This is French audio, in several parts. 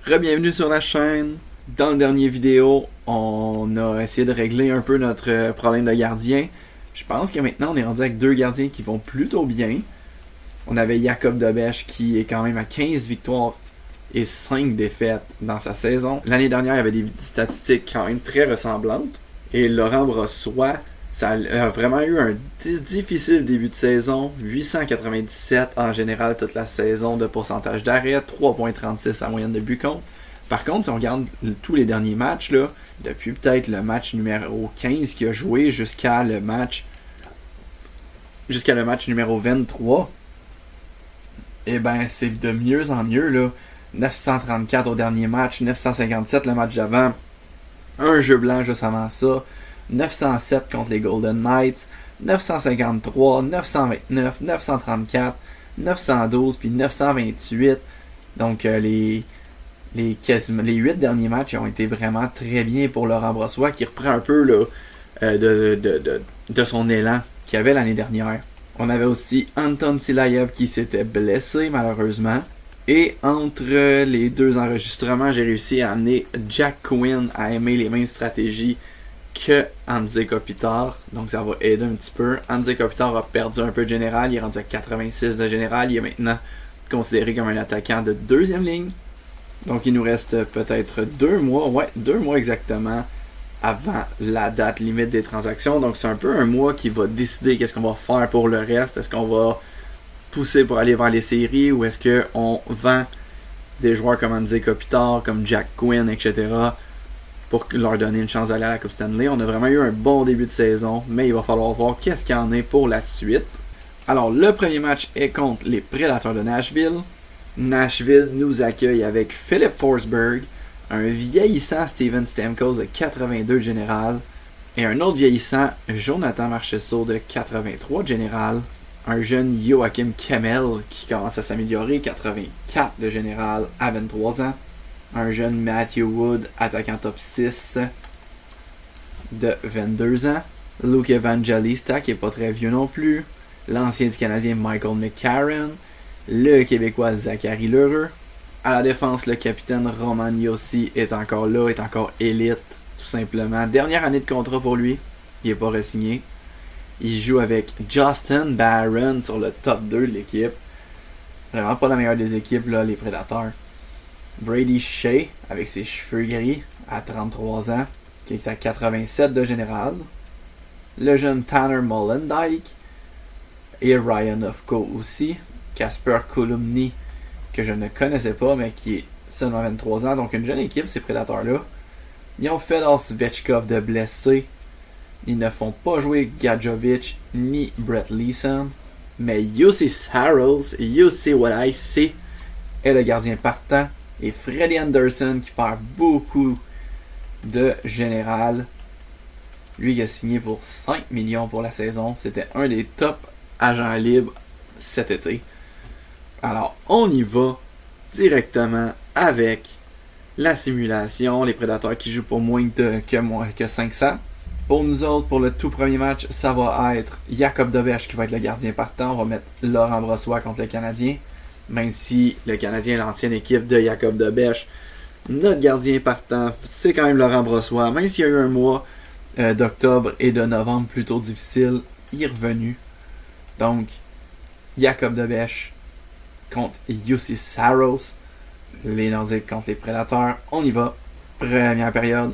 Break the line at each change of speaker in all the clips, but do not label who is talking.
Re-bienvenue sur la chaîne. Dans le dernier vidéo, on a essayé de régler un peu notre problème de gardien. Je pense que maintenant on est rendu avec deux gardiens qui vont plutôt bien. On avait Jakub Dobeš qui est quand même à 15 victoires et 5 défaites dans sa saison. L'année dernière, il avait des statistiques quand même très ressemblantes. Et Laurent Brossoit, ça a vraiment eu un difficile début de saison. 897 en général toute la saison de pourcentage d'arrêt, 3.36 à moyenne de but contre. Par contre, si on regarde tous les derniers matchs, là, depuis peut-être le match numéro 15 qu'il a joué jusqu'à le match numéro 23, et ben c'est de mieux en mieux, là. 934 au dernier match, 957 le match d'avant, un jeu blanc juste avant ça, 907 contre les Golden Knights, 953, 929, 934, 912 puis 928. Donc les 8 derniers matchs ont été vraiment très bien pour Laurent Brossoit qui reprend un peu là, de son élan qu'il avait l'année dernière. On avait aussi Anton Silayev qui s'était blessé malheureusement. Et entre les deux enregistrements, j'ai réussi à amener Jack Quinn à aimer les mêmes stratégies que Anze Kopitar. Donc ça va aider un petit peu. Anze Kopitar a perdu un peu de général. Il est rendu à 86 de général. Il est maintenant considéré comme un attaquant de deuxième ligne. Donc il nous reste peut-être 2 mois. Ouais, 2 mois exactement avant la date limite des transactions. Donc c'est un peu un mois qui va décider qu'est-ce qu'on va faire pour le reste. Est-ce qu'on va pousser pour aller vers les séries ou est-ce qu'on vend des joueurs comme Anze Kopitar, comme Jack Quinn, etc. pour leur donner une chance d'aller à la Coupe Stanley. On a vraiment eu un bon début de saison, mais il va falloir voir qu'est-ce qu'il y en est pour la suite. Alors, le premier match est contre les Prédateurs de Nashville. Nashville nous accueille avec Philip Forsberg, un vieillissant Steven Stamkos de 82 de général et un autre vieillissant Jonathan Marchessault de 83 de général. Un jeune Joachim Kemmel qui commence à s'améliorer, 84 de général à 23 ans. Un jeune Matthew Wood, attaquant top 6 de 22 ans. Luke Evangelista qui est pas très vieux non plus. L'ancien du Canadien Michael McCarron. Le Québécois Zachary Lheureux. À la défense, le capitaine Roman Josi est encore là, est encore élite, tout simplement. Dernière année de contrat pour lui, il n'est pas re-signé. Il joue avec Justin Barron sur le top 2 de l'équipe. Vraiment pas la meilleure des équipes, là, les Prédateurs. Brady Shea, avec ses cheveux gris, à 33 ans, qui est à 87 de général. Le jeune Tanner Molendyk. Et Ryan Ofco aussi. Casper Kolumny, que je ne connaissais pas, mais qui est seulement 23 ans. Donc une jeune équipe, ces Prédateurs-là. Ils ont fait Svechkov de blessé. Ils ne font pas jouer Gadjovich ni Brett Leeson. Mais Jussi Saros, Jussi What I See, est le gardien partant. Et Freddie Anderson qui perd beaucoup de général. Lui il a signé pour 5 millions pour la saison. C'était un des top agents libres cet été. Alors on y va directement avec la simulation. Les Prédateurs qui jouent pour moins que 500. Pour nous autres, pour le tout premier match, ça va être Jakub Dobeš qui va être le gardien partant. On va mettre Laurent Brossoit contre le Canadien. Même si le Canadien est l'ancienne équipe de Jakub Dobeš, notre gardien partant, c'est quand même Laurent Brossoit. Même s'il y a eu un mois d'octobre et de novembre plutôt difficile, il est revenu. Donc, Jakub Dobeš contre Jussi Saros. Les Nordiques contre les Prédateurs. On y va. Première période.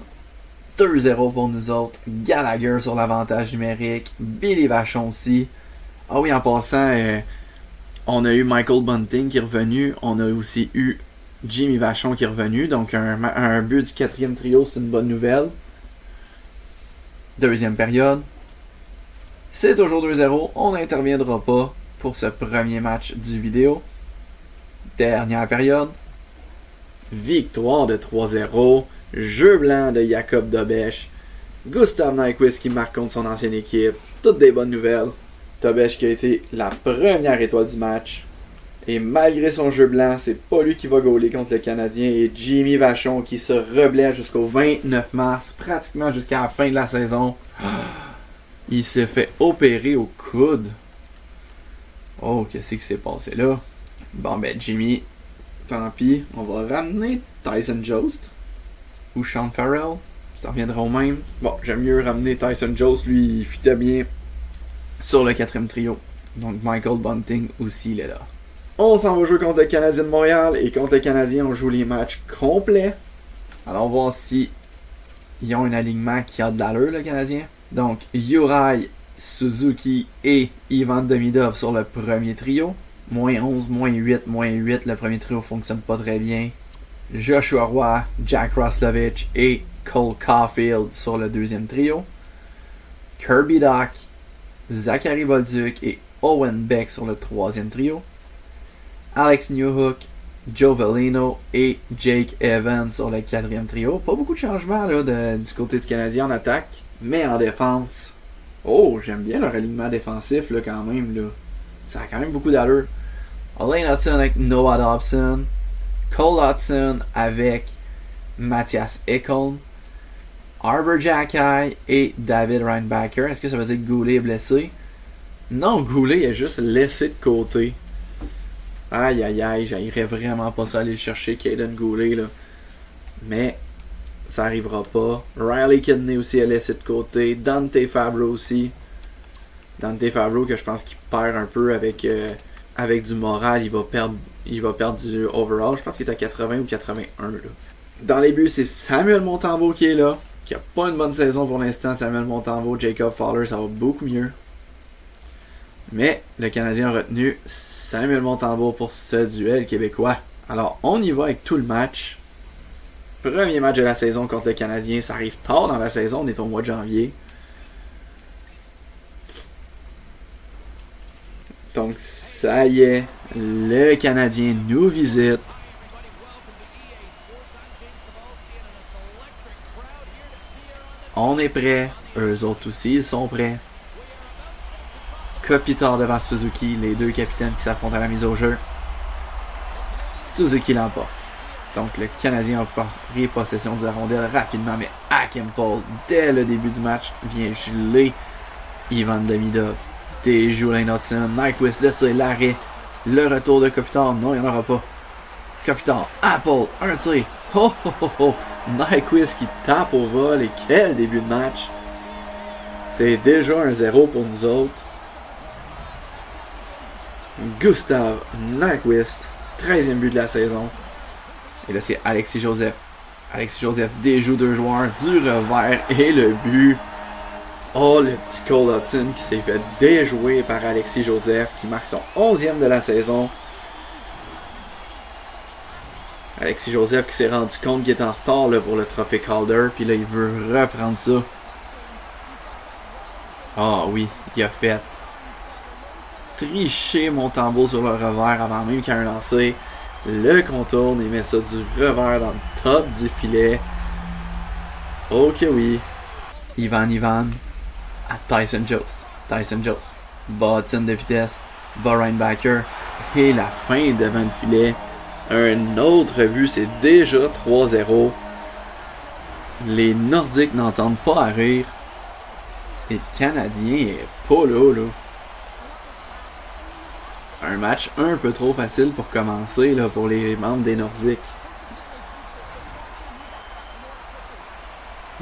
2-0 pour nous autres. Gallagher sur l'avantage numérique. Billy Vachon aussi. Ah oui, en passant, on a eu Michael Bunting qui est revenu. On a aussi eu Jimmy Vachon qui est revenu. Donc un but du quatrième trio, c'est une bonne nouvelle. Deuxième période. C'est toujours 2-0. On n'interviendra pas pour ce premier match du vidéo. Dernière période. Victoire de 3-0. Jeu blanc de Jakub Dobeš. Gustav Nyquist qui marque contre son ancienne équipe. Toutes des bonnes nouvelles. Dobeš qui a été la première étoile du match. Et malgré son jeu blanc, c'est pas lui qui va gauler contre le Canadien. Et Jimmy Vachon qui se reblesse jusqu'au 29 mars, pratiquement jusqu'à la fin de la saison. Il s'est fait opérer au coude. Oh, qu'est-ce qui s'est passé là? Bon ben Jimmy Tant pis, on va ramener Tyson Jost ou Sean Farrell. Ça reviendra au même. Bon, j'aime mieux ramener Tyson Jost, lui il fitait bien sur le 4e trio. Donc Michael Bunting aussi il est là. On s'en va jouer contre le Canadien de Montréal et contre le Canadien on joue les matchs complets. Alors on va voir si ils ont un alignement qui a de l'allure le Canadien. Donc Uri, Suzuki et Ivan Demidov sur le premier trio. -11, -8, le premier trio fonctionne pas très bien. Joshua Roy, Jack Roslovich et Cole Caulfield sur le 2e trio. Kirby Dach, Zachary Bolduc et Owen Beck sur le 3e trio. Alex Newhook, Joe Veleno et Jake Evans sur le 4e trio. Pas beaucoup de changements là, du côté du Canadien en attaque, mais en défense. Oh, j'aime bien leur alignement défensif là, quand même. Là. Ça a quand même beaucoup d'allure. Lane Hudson avec Noah Dobson. Cole Hudson avec Mathias Ekholm. Arbor Xhekaj et David Reinbacher. Est-ce que ça veut dire que Goulet est blessé? Non, Goulet est juste laissé de côté. Aïe aïe aïe, j'aillerais vraiment pas ça aller chercher Caden Goulet là. Mais ça arrivera pas. Riley Kidney aussi est laissé de côté. Dante Fabro aussi. Dante Fabro que je pense qu'il perd un peu avec du moral. Il va perdre du overall. Je pense qu'il est à 80 ou 81 là. Dans les buts, c'est Samuel Montembeault qui est là. Qui a pas une bonne saison pour l'instant. Samuel Montembeault, Jacob Fowler, ça va beaucoup mieux. Mais le Canadien a retenu Samuel Montembeault pour ce duel québécois. Alors, on y va avec tout le match. Premier match de la saison contre le Canadien. Ça arrive tard dans la saison. On est au mois de janvier. Donc, ça y est. Le Canadien nous visite. On est prêts. Eux autres aussi, ils sont prêts. Kopitar devant Suzuki, les deux capitaines qui s'affrontent à la mise au jeu. Suzuki l'emporte. Donc le Canadien a pris possession de la rondelle rapidement, mais Hakanpää, dès le début du match, vient geler Ivan Demidov. Déjoue Lane Hudson, Nyquist, le tir, l'arrêt, le retour de Kopitar, non il n'y en aura pas. Kopitar, Apple, un tir, oh oh oh oh, Nyquist qui tape au vol, et quel début de match. C'est déjà 1-0 pour nous autres. Gustav Nyquist, 13e but de la saison. Et là, c'est Alexis Joseph. Alexis Joseph déjoue deux joueurs du revers et le but. Oh, le petit Cole Hudson qui s'est fait déjouer par Alexis Joseph qui marque son 11e de la saison. Alexis Joseph qui s'est rendu compte qu'il est en retard là, pour le trophée Calder. Puis là, il veut reprendre ça. Ah oui, il a fait tricher Montembeault sur le revers avant même qu'il y ait un lancé. Le contourne et met ça du revers dans le top du filet. Ok oui. Ivan à Tyson Jost. Tyson Jost. Bas Hudson de vitesse. Bas Reinbacher. Et la fin devant le filet. Un autre but, c'est déjà 3-0. Les Nordiques n'entendent pas à rire. Et le Canadien est pas là. Un match un peu trop facile pour commencer là, pour les membres des Nordiques.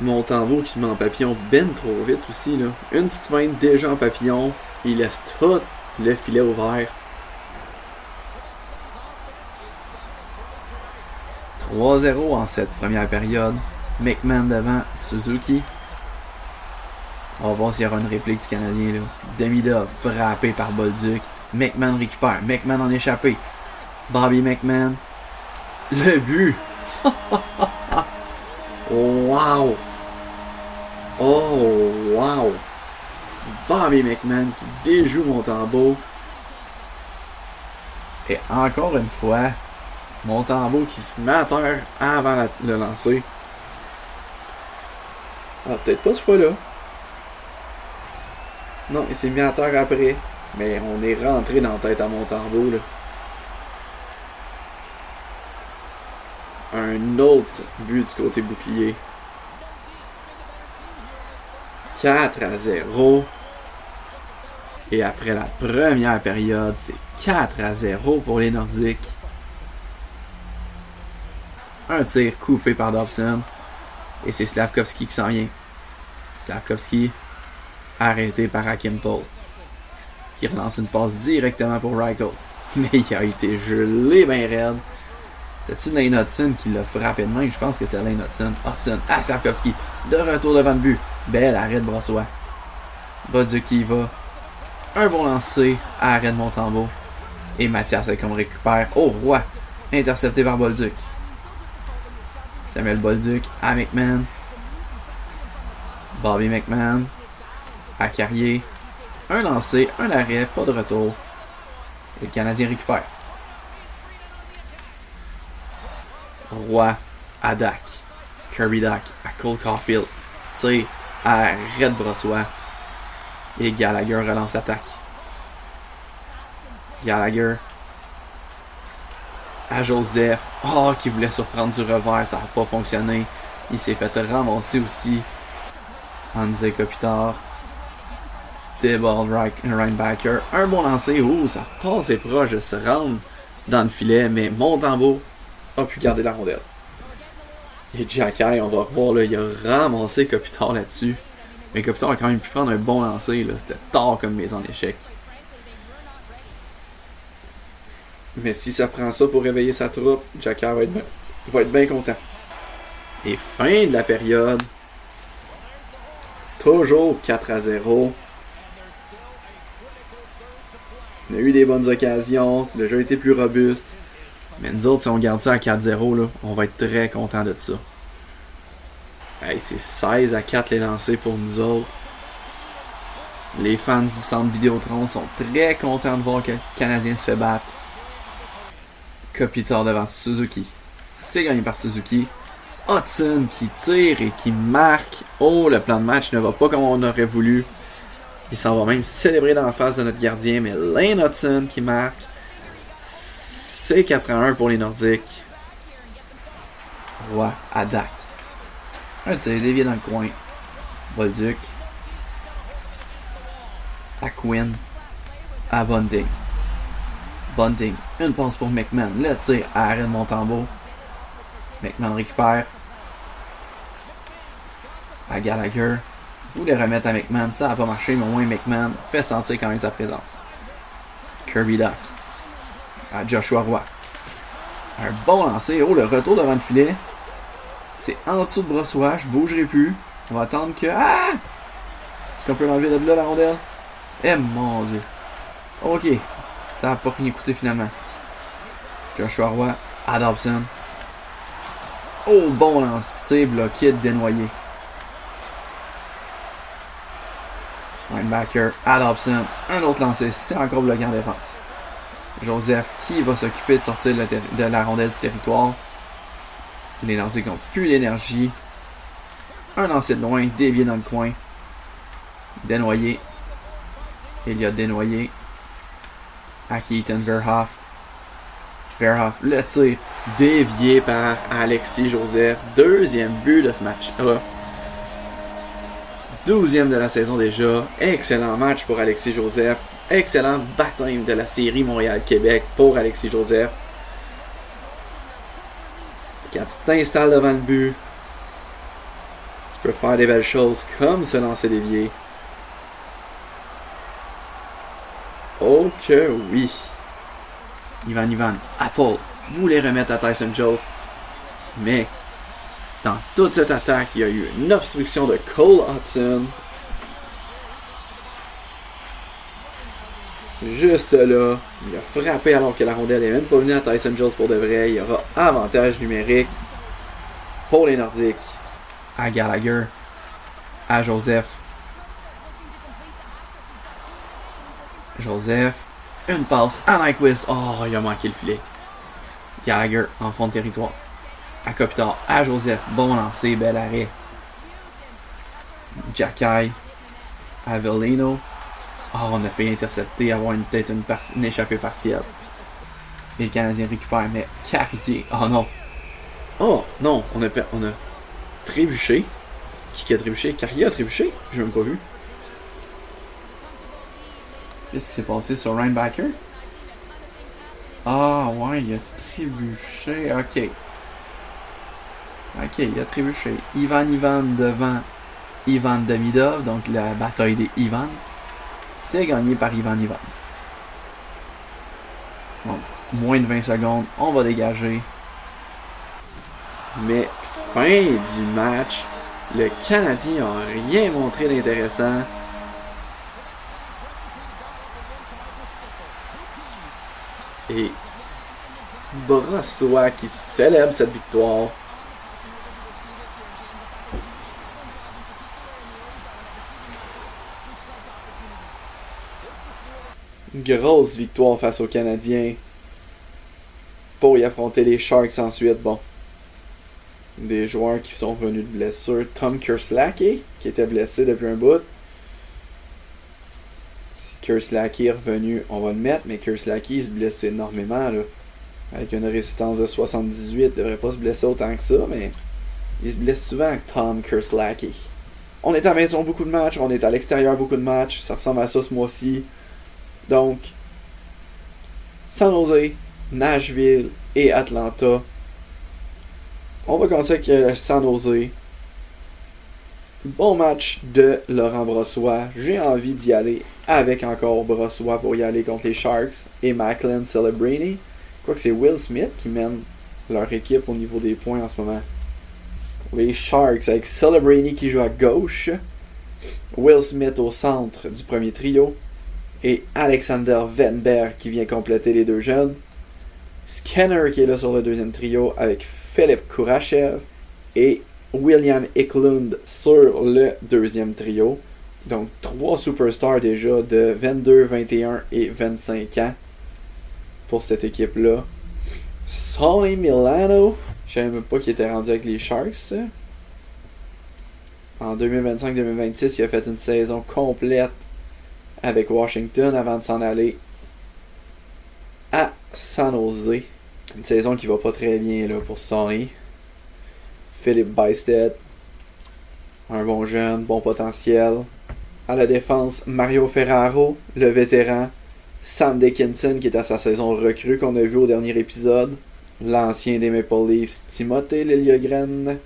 Montembeault qui se met en papillon ben trop vite aussi. Là. Une petite feinte déjà en papillon. Il laisse tout le filet ouvert. 3-0 en cette première période. McMahon devant Suzuki. On va voir s'il y aura une réplique du Canadien. Là. Demidov frappé par Bolduc. McMahon récupère. McMahon en échappé. Bobby McMahon. Le but. Wow. Oh, wow. Bobby McMahon qui déjoue Montembeault. Et encore une fois, Montembeault qui se met à terre avant le lancer. Ah, peut-être pas ce fois-là. Non, il s'est mis à terre après. Mais on est rentré dans la tête à Montembeault, là. Un autre but du côté bouclier. 4-0. Et après la première période, c'est 4-0 pour les Nordiques. Un tir coupé par Dobson. Et c'est Slavkovski qui s'en vient. Slavkovski arrêté par Hakim Paul. Qui relance une passe directement pour Reichel. Mais il a été gelé ben raide. C'est-tu Lane Hudson qui l'a frappé de main? Je pense que c'était Lane Hudson. Hudson à Slavkovski. De retour devant le but. Belle arrêt de Brossois. Bolduc qui y va. Un bon lancer à arrêt de Montembeault. Et Mathias comme récupère. Oh, roi. Intercepté par Bolduc. Samuel Bolduc à McMahon. Bobby McMahon. À Carrier. Un lancé, un arrêt, pas de retour. Et le Canadien récupère. Roy à Dak. Kirby Dak à Cole Caulfield. Tire à Red Brossois. Et Gallagher relance l'attaque. Gallagher à Joseph. Oh, qui voulait surprendre du revers. Ça n'a pas fonctionné. Il s'est fait ramasser aussi. Anze Kopitar. Debord Reinbacker. Un bon lancer. Ouh, ça passe proche de se rendre dans le filet. Mais Montembeault a pu garder la rondelle. Et Jacky, on va revoir, là, il a ramassé Kopitar là-dessus. Mais Kopitar a quand même pu prendre un bon lancer. Là. C'était tard comme mise en échec. Mais si ça prend ça pour réveiller sa troupe, Jacky va être bien content. Et fin de la période. Toujours 4-0. On a eu des bonnes occasions. Le jeu a été plus robuste. Mais nous autres, si on garde ça à 4-0, là, on va être très content de ça. Hey, c'est 16-4 les lancers pour nous autres. Les fans du centre Vidéotron sont très contents de voir que le Canadien se fait battre. Kopitar devant Suzuki. C'est gagné par Suzuki. Hudson qui tire et qui marque. Oh, le plan de match ne va pas comme on aurait voulu. Il s'en va même célébrer dans la face de notre gardien. Mais Lane Hudson qui marque. C'est 4-1 pour les Nordiques. Roy à Dak. Un tir dévié dans le coin. Bolduc. À Quinn. À Bunting. Bunting. Une passe pour McMahon. Le tir à arrêt de Montembeault. McMahon récupère. À Gallagher. Vous les remettre à McMahon. Ça n'a pas marché, mais au moins McMahon fait sentir quand même sa présence. Kirby Duck. À Joshua Roy. Un bon lancer. Oh, le retour devant le filet. C'est en dessous de Brossois. Je bougerai plus. On va attendre que... Ah! Est-ce qu'on peut l'enlever de là, la rondelle? Eh mon Dieu. Ok. Ça n'a pas rien coûté finalement. Joshua Roy. À Dobson. Oh, bon lancer. Bloqué, dénoyé. Linebacker. À Dobson. Un autre lancer. C'est encore bloqué en défense. Joseph qui va s'occuper de sortir de la rondelle du territoire. Les Nordiques n'ont plus d'énergie. Un lancer de loin, dévié dans le coin. Dénoyé. Il y a dénoyé. À Keaton Verhoff. Verhoff, le tir dévié par Alexis Joseph. Deuxième but de ce match-là. 12e de la saison déjà. Excellent match pour Alexis Joseph. Excellent baptême de la série Montréal-Québec pour Alexis Joseph. Quand tu t'installes devant le but, tu peux faire des belles choses comme se lancer dévié. Oh que oui! Ivan, Apple voulait remettre à Tyson Jones. Mais dans toute cette attaque, il y a eu une obstruction de Cole Hudson. Juste là, il a frappé alors que la rondelle n'est même pas venue à Tyson Jones pour de vrai. Il y aura avantage numérique pour les Nordiques. À Gallagher, à Joseph. Une passe à Nyquist. Oh, il a manqué le filet. Gallagher en fond de territoire. À Kopitar, à Joseph. Bon lancer, bel arrêt. Jacky, à Veleno. Oh, on a fait intercepter, avoir peut-être une échappée partielle. Et le Canadien récupère, mais Carrier. Oh non. Oh non, on a trébuché. Qui a trébuché? Carrier a trébuché? J'ai même pas vu. Qu'est-ce qui s'est passé sur Reinbacker? Ah ouais, il a trébuché. Ok. Ok, il a trébuché. Ivan devant Ivan Demidov, donc la bataille des Ivan. C'est gagné par Ivan. Donc, moins de 20 secondes, on va dégager. Mais fin du match, le Canadien n'a rien montré d'intéressant. Et Brossoit qui célèbre cette victoire. Grosse victoire face aux Canadiens pour y affronter les Sharks ensuite. Bon, des joueurs qui sont venus de blessure. Tom Kerslake qui était blessé depuis un bout. Si Kerslake est revenu, on va le mettre, mais Kerslake se blesse énormément là. Avec une résistance de 78, il devrait pas se blesser autant que ça, mais il se blesse souvent avec Tom Kerslake. On est à la maison beaucoup de matchs, on est à l'extérieur beaucoup de matchs, ça ressemble à ça ce mois-ci. Donc, San Jose, Nashville et Atlanta. On va commencer avec San Jose. Bon match de Laurent Brossoit. J'ai envie d'y aller avec encore Brossoit pour y aller contre les Sharks et Macklin Celebrini. Quoique c'est Will Smith qui mène leur équipe au niveau des points en ce moment. Les Sharks avec Celebrini qui joue à gauche. Will Smith au centre du premier trio. Et Alexander Wenberg qui vient compléter les deux jeunes. Skinner qui est là sur le deuxième trio avec Philippe Kourachev. Et William Eklund sur le deuxième trio. Donc 3 superstars déjà de 22, 21 et 25 ans pour cette équipe-là. Sonny Milano, je savais même pas qu'il était rendu avec les Sharks. En 2025-2026, il a fait une saison complète avec Washington avant de s'en aller à San Jose. Une saison qui va pas très bien là, pour Sonny. Philippe Bystedt, un bon jeune, bon potentiel. À la défense, Mario Ferraro, le vétéran. Sam Dickinson qui est à sa saison recrue qu'on a vu au dernier épisode. L'ancien des Maple Leafs, Timothée Liljegren.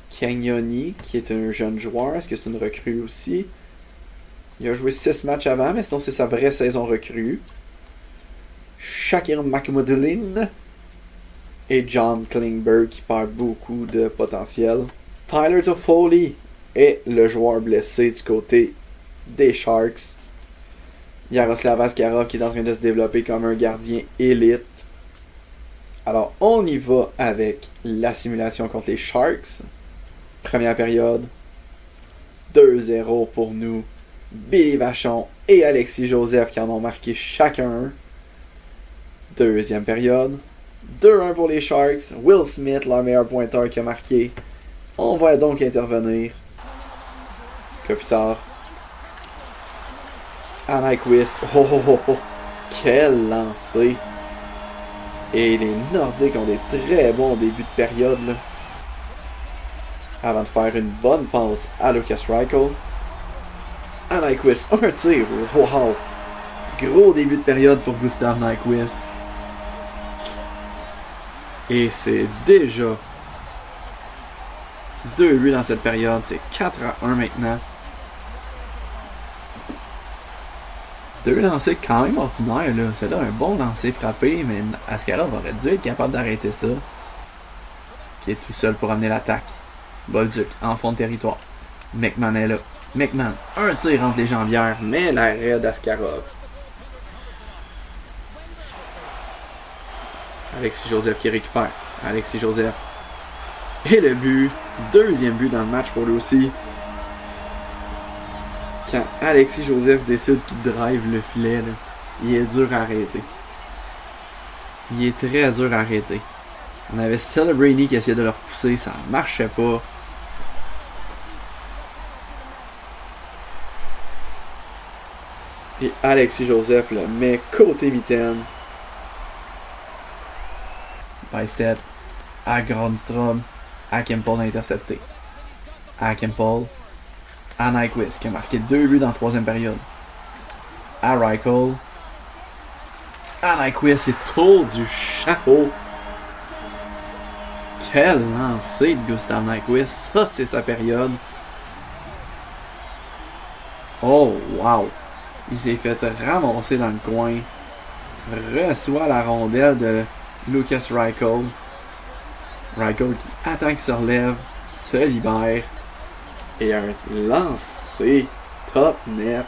Cagnoni qui est un jeune joueur. Est-ce que c'est une recrue aussi? Il a joué 6 matchs avant, mais sinon c'est sa vraie saison recrue. Shakir McMullin et John Klingberg qui perd beaucoup de potentiel. Tyler Toffoli est le joueur blessé du côté des Sharks. Yaroslav Askarov qui est en train de se développer comme un gardien élite. Alors on y va avec la simulation contre les Sharks. Première période, 2-0 pour nous. Billy Vachon et Alexis Joseph qui en ont marqué chacun. Deuxième période, 2-1 pour les Sharks. Will Smith, leur meilleur pointeur qui a marqué. On va donc intervenir. Que plus tard, Nyquist. Quel lancer! Et les Nordiques ont des très bons débuts de période là. Avant de faire une bonne passe à Lucas Reichel. Nyquist, un tir. Wow! Gros début de période pour Gustav Nyquist. Et c'est déjà 2 buts dans cette période. C'est 4-1 maintenant. 2 lancers quand même ordinaires là. C'est là un bon lancer frappé, mais Askarov aurait dû être capable d'arrêter ça. Qui est tout seul pour amener l'attaque. Bolduc en fond de territoire. McMahon est là. McMahon, un tir entre les jambières, mais l'arrêt d'Askarov. Alexis Joseph qui récupère. Alexis Joseph. Et le but. Deuxième but dans le match pour lui aussi. Quand Alexis Joseph décide qu'il drive le filet, là, il est dur à arrêter. Il est très dur à arrêter. On avait Celebrini qui essayait de le repousser, ça ne marchait pas. Et Alexis Joseph le met côté mitaine. Bystedt à Grundstrom. À Kempel intercepté. À Kempel. À Nyquist qui a marqué 2 buts dans la troisième période. À Reichel. À Nyquist, c'est tour du chapeau. quel lancer de Gustav Nyquist. Ça, c'est sa période. Oh, wow. Il s'est fait ramasser dans le coin. Reçoit la rondelle de Lucas Reichel. Reichel qui attend qu'il se relève, se libère. Et un lancer top net.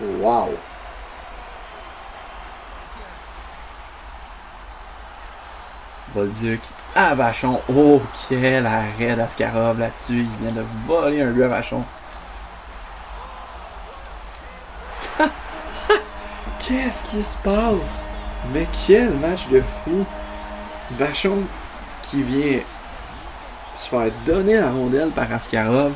Wow! Bolduc à Vachon. Oh, quel arrêt d'Askarov là-dessus. Il vient de voler un but à Vachon. Qu'est-ce qui se passe? Mais quel match de fou! Vachon qui vient se faire donner la rondelle par Askarov.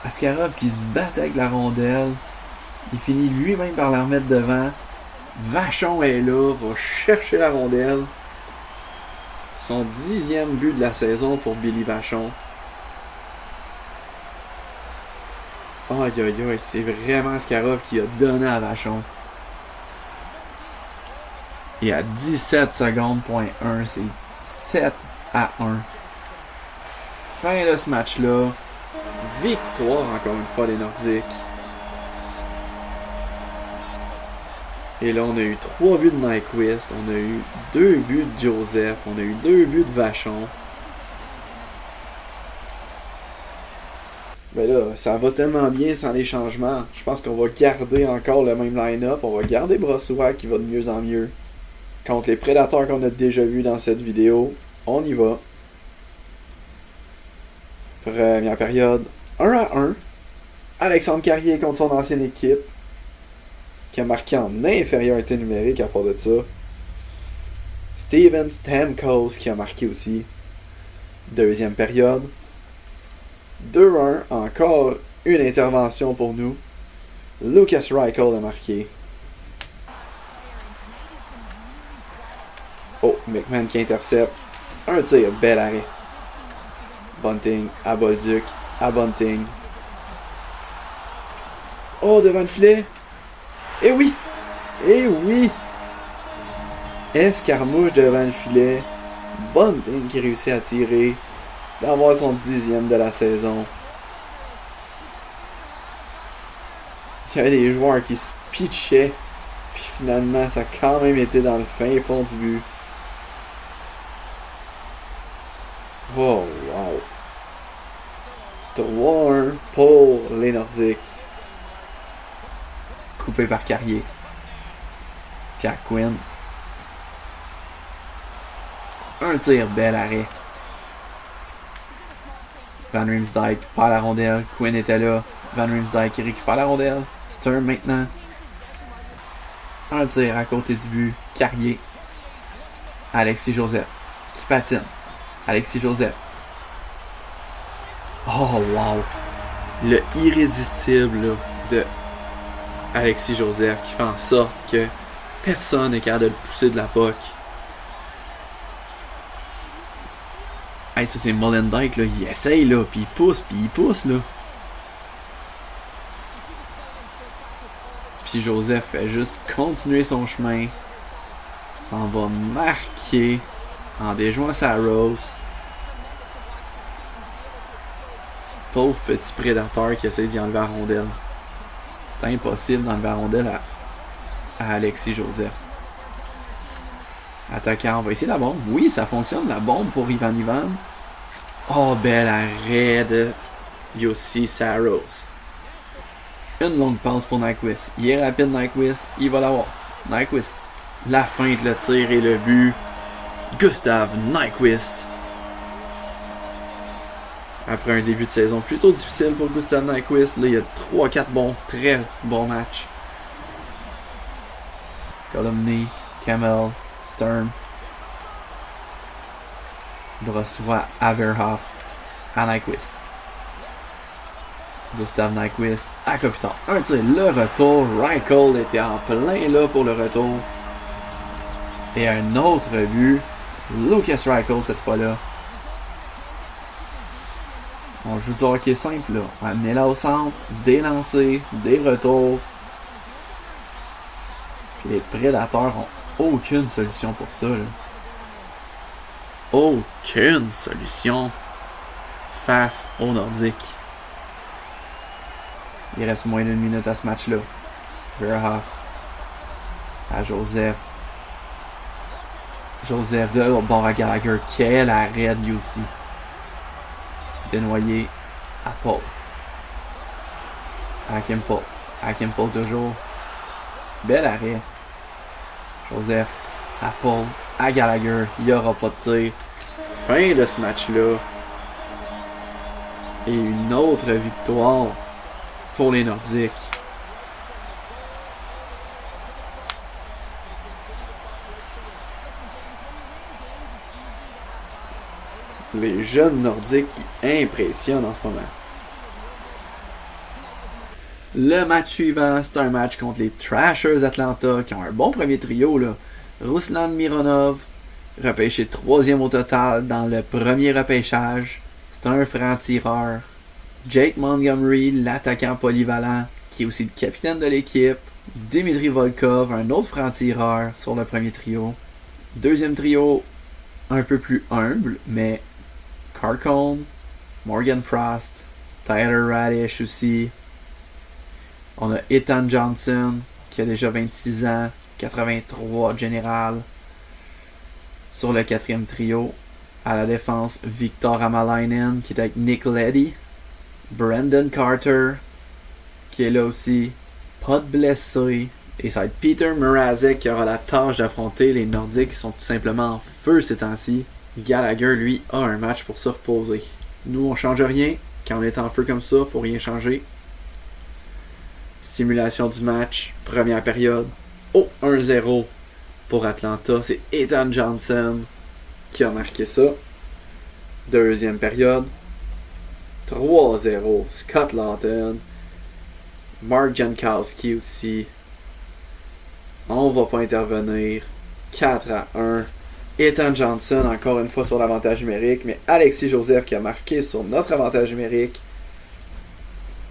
Askarov qui se bat avec la rondelle. Il finit lui-même par la remettre devant. Vachon est là, va chercher la rondelle. Son 10e but de la saison pour Billy Vachon. Aïe aïe aïe, c'est vraiment Askarov qui a donné à Vachon. Et à 17 secondes, point 1, c'est 7-1. Fin de ce match-là. Victoire encore une fois des Nordiques. Et là, on a eu 3 buts de Nyquist, on a eu 2 buts de Joseph, on a eu 2 buts de Vachon. Mais là, ça va tellement bien sans les changements. Je pense qu'on va garder encore le même line-up. On va garder Brossois qui va de mieux en mieux. Contre les prédateurs qu'on a déjà vus dans cette vidéo, on y va. Première période, 1-1. Alexandre Carrier contre son ancienne équipe, qui a marqué en infériorité numérique à part de ça. Steven Stamkos qui a marqué aussi. Deuxième période. 2-1, encore une intervention pour nous. Lucas Reichel a marqué. Oh, McMahon qui intercepte. Un tir, bel arrêt. Bunting à Bolduc, à Bunting. Oh, devant le filet. Eh oui! Eh oui! Escarmouche devant le filet. Bunting qui réussit à tirer. D'avoir son 10e de la saison. Il y avait des joueurs qui se pitchaient. Puis finalement, ça a quand même été dans le fin fond du but. Oh, wow! 3-1 pour les Nordiques. Coupé par Carrier. Jack Quinn. Un tir, bel arrêt. Van Riemsdyk perd la rondelle. Quinn était là. Van Riemsdyk qui récupère la rondelle. Sturm maintenant. Un tir à côté du but. Carrier. Alexis Joseph qui patine. Alexis Joseph. Oh wow! Le irrésistible là, de Alexis Joseph qui fait en sorte que personne n'est capable de le pousser de la puck. Hey, ça c'est Molendyk là, il essaye là, puis il pousse là. Puis Joseph fait juste continuer son chemin. S'en va marquer en déjouant sa Rose. Pauvre petit prédateur qui essaie d'y enlever la rondelle. C'est impossible d'enlever la rondelle à Alexis Joseph. Attaquant, on va essayer la bombe. Oui, ça fonctionne, la bombe pour Ivan Ivan. Oh, bel arrêt de Yossi Saros. Une longue passe pour Nyquist. Il est rapide, Nyquist. Il va l'avoir. Nyquist. La feinte, le tir et le but. Gustav Nyquist. Après un début de saison plutôt difficile pour Gustav Nyquist, là il y a 3-4 très bons matchs. Colomny, Kamel, Sturm. Brossois, Averhoff, à Nyquist. Gustav Nyquist à Kopitar. Un tir, le retour. Reichel était en plein là pour le retour. Et un autre but. Lucas Reichel cette fois-là. On joue du hockey simple là. On amener là au centre, des lancers, des retours. Puis les Prédateurs ont aucune solution pour ça. Là. Aucune solution face aux Nordiques. Il reste moins d'une minute à ce match-là. Verhoff à Joseph. Joseph de l'autre bord à Gallagher. Quel arrêt lui aussi. Desnoyers à Paul. À Kimpel. À Kimpel toujours. Bel arrêt. Joseph à Paul. À Gallagher. Il n'y aura pas de tir. Fin de ce match-là. Et une autre victoire pour les Nordiques. Les jeunes Nordiques qui impressionnent en ce moment. Le match suivant, c'est un match contre les Trashers Atlanta qui ont un bon premier trio. Là. Ruslan Mironov, repêché 3e au total dans le premier repêchage. C'est un franc-tireur. Jake Montgomery, l'attaquant polyvalent, qui est aussi le capitaine de l'équipe. Dimitri Volkov, un autre franc-tireur sur le premier trio. Deuxième trio, un peu plus humble, mais Carcone, Morgan Frost, Tyler Radish aussi. On a Ethan Johnson, qui a déjà 26 ans, 83 général. Sur le 4e trio, à la défense, Victor Amalainen, qui est avec Nick Leddy. Brandon Carter, qui est là aussi. Pas de blessé. Et ça va être Peter Mrazek qui aura la tâche d'affronter les Nordiques qui sont tout simplement en feu ces temps-ci. Gallagher, lui, a un match pour se reposer. Nous, on change rien. Quand on est en feu comme ça, faut rien changer. Simulation du match, première période. Oh, 1-0 pour Atlanta. C'est Ethan Johnson qui a marqué ça. Deuxième période. 3-0. Scott Laughton. Mark Jankowski aussi. On va pas intervenir. 4-1. Ethan Johnson, encore une fois sur l'avantage numérique. Mais Alexis Joseph qui a marqué sur notre avantage numérique.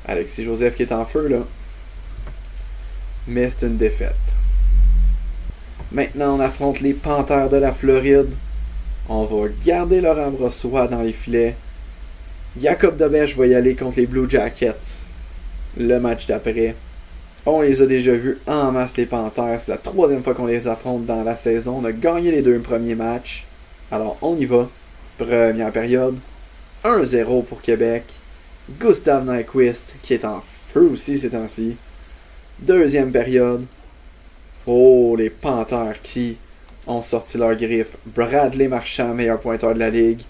Alexis Joseph qui est en feu là. Mais c'est une défaite. Maintenant, on affronte les Panthères de la Floride. On va garder Laurent Brossoit dans les filets. Jacob Debesch va y aller contre les Blue Jackets. Le match d'après. On les a déjà vus en masse, les Panthères. C'est la 3e fois qu'on les affronte dans la saison. On a gagné les 2 premiers matchs. Alors, on y va. Première période. 1-0 pour Québec. Gustav Nyquist, qui est en feu aussi ces temps-ci. Deuxième période. Oh, les Panthères qui ont sorti leur griffe. Bradley Marchand, meilleur pointeur de la ligue.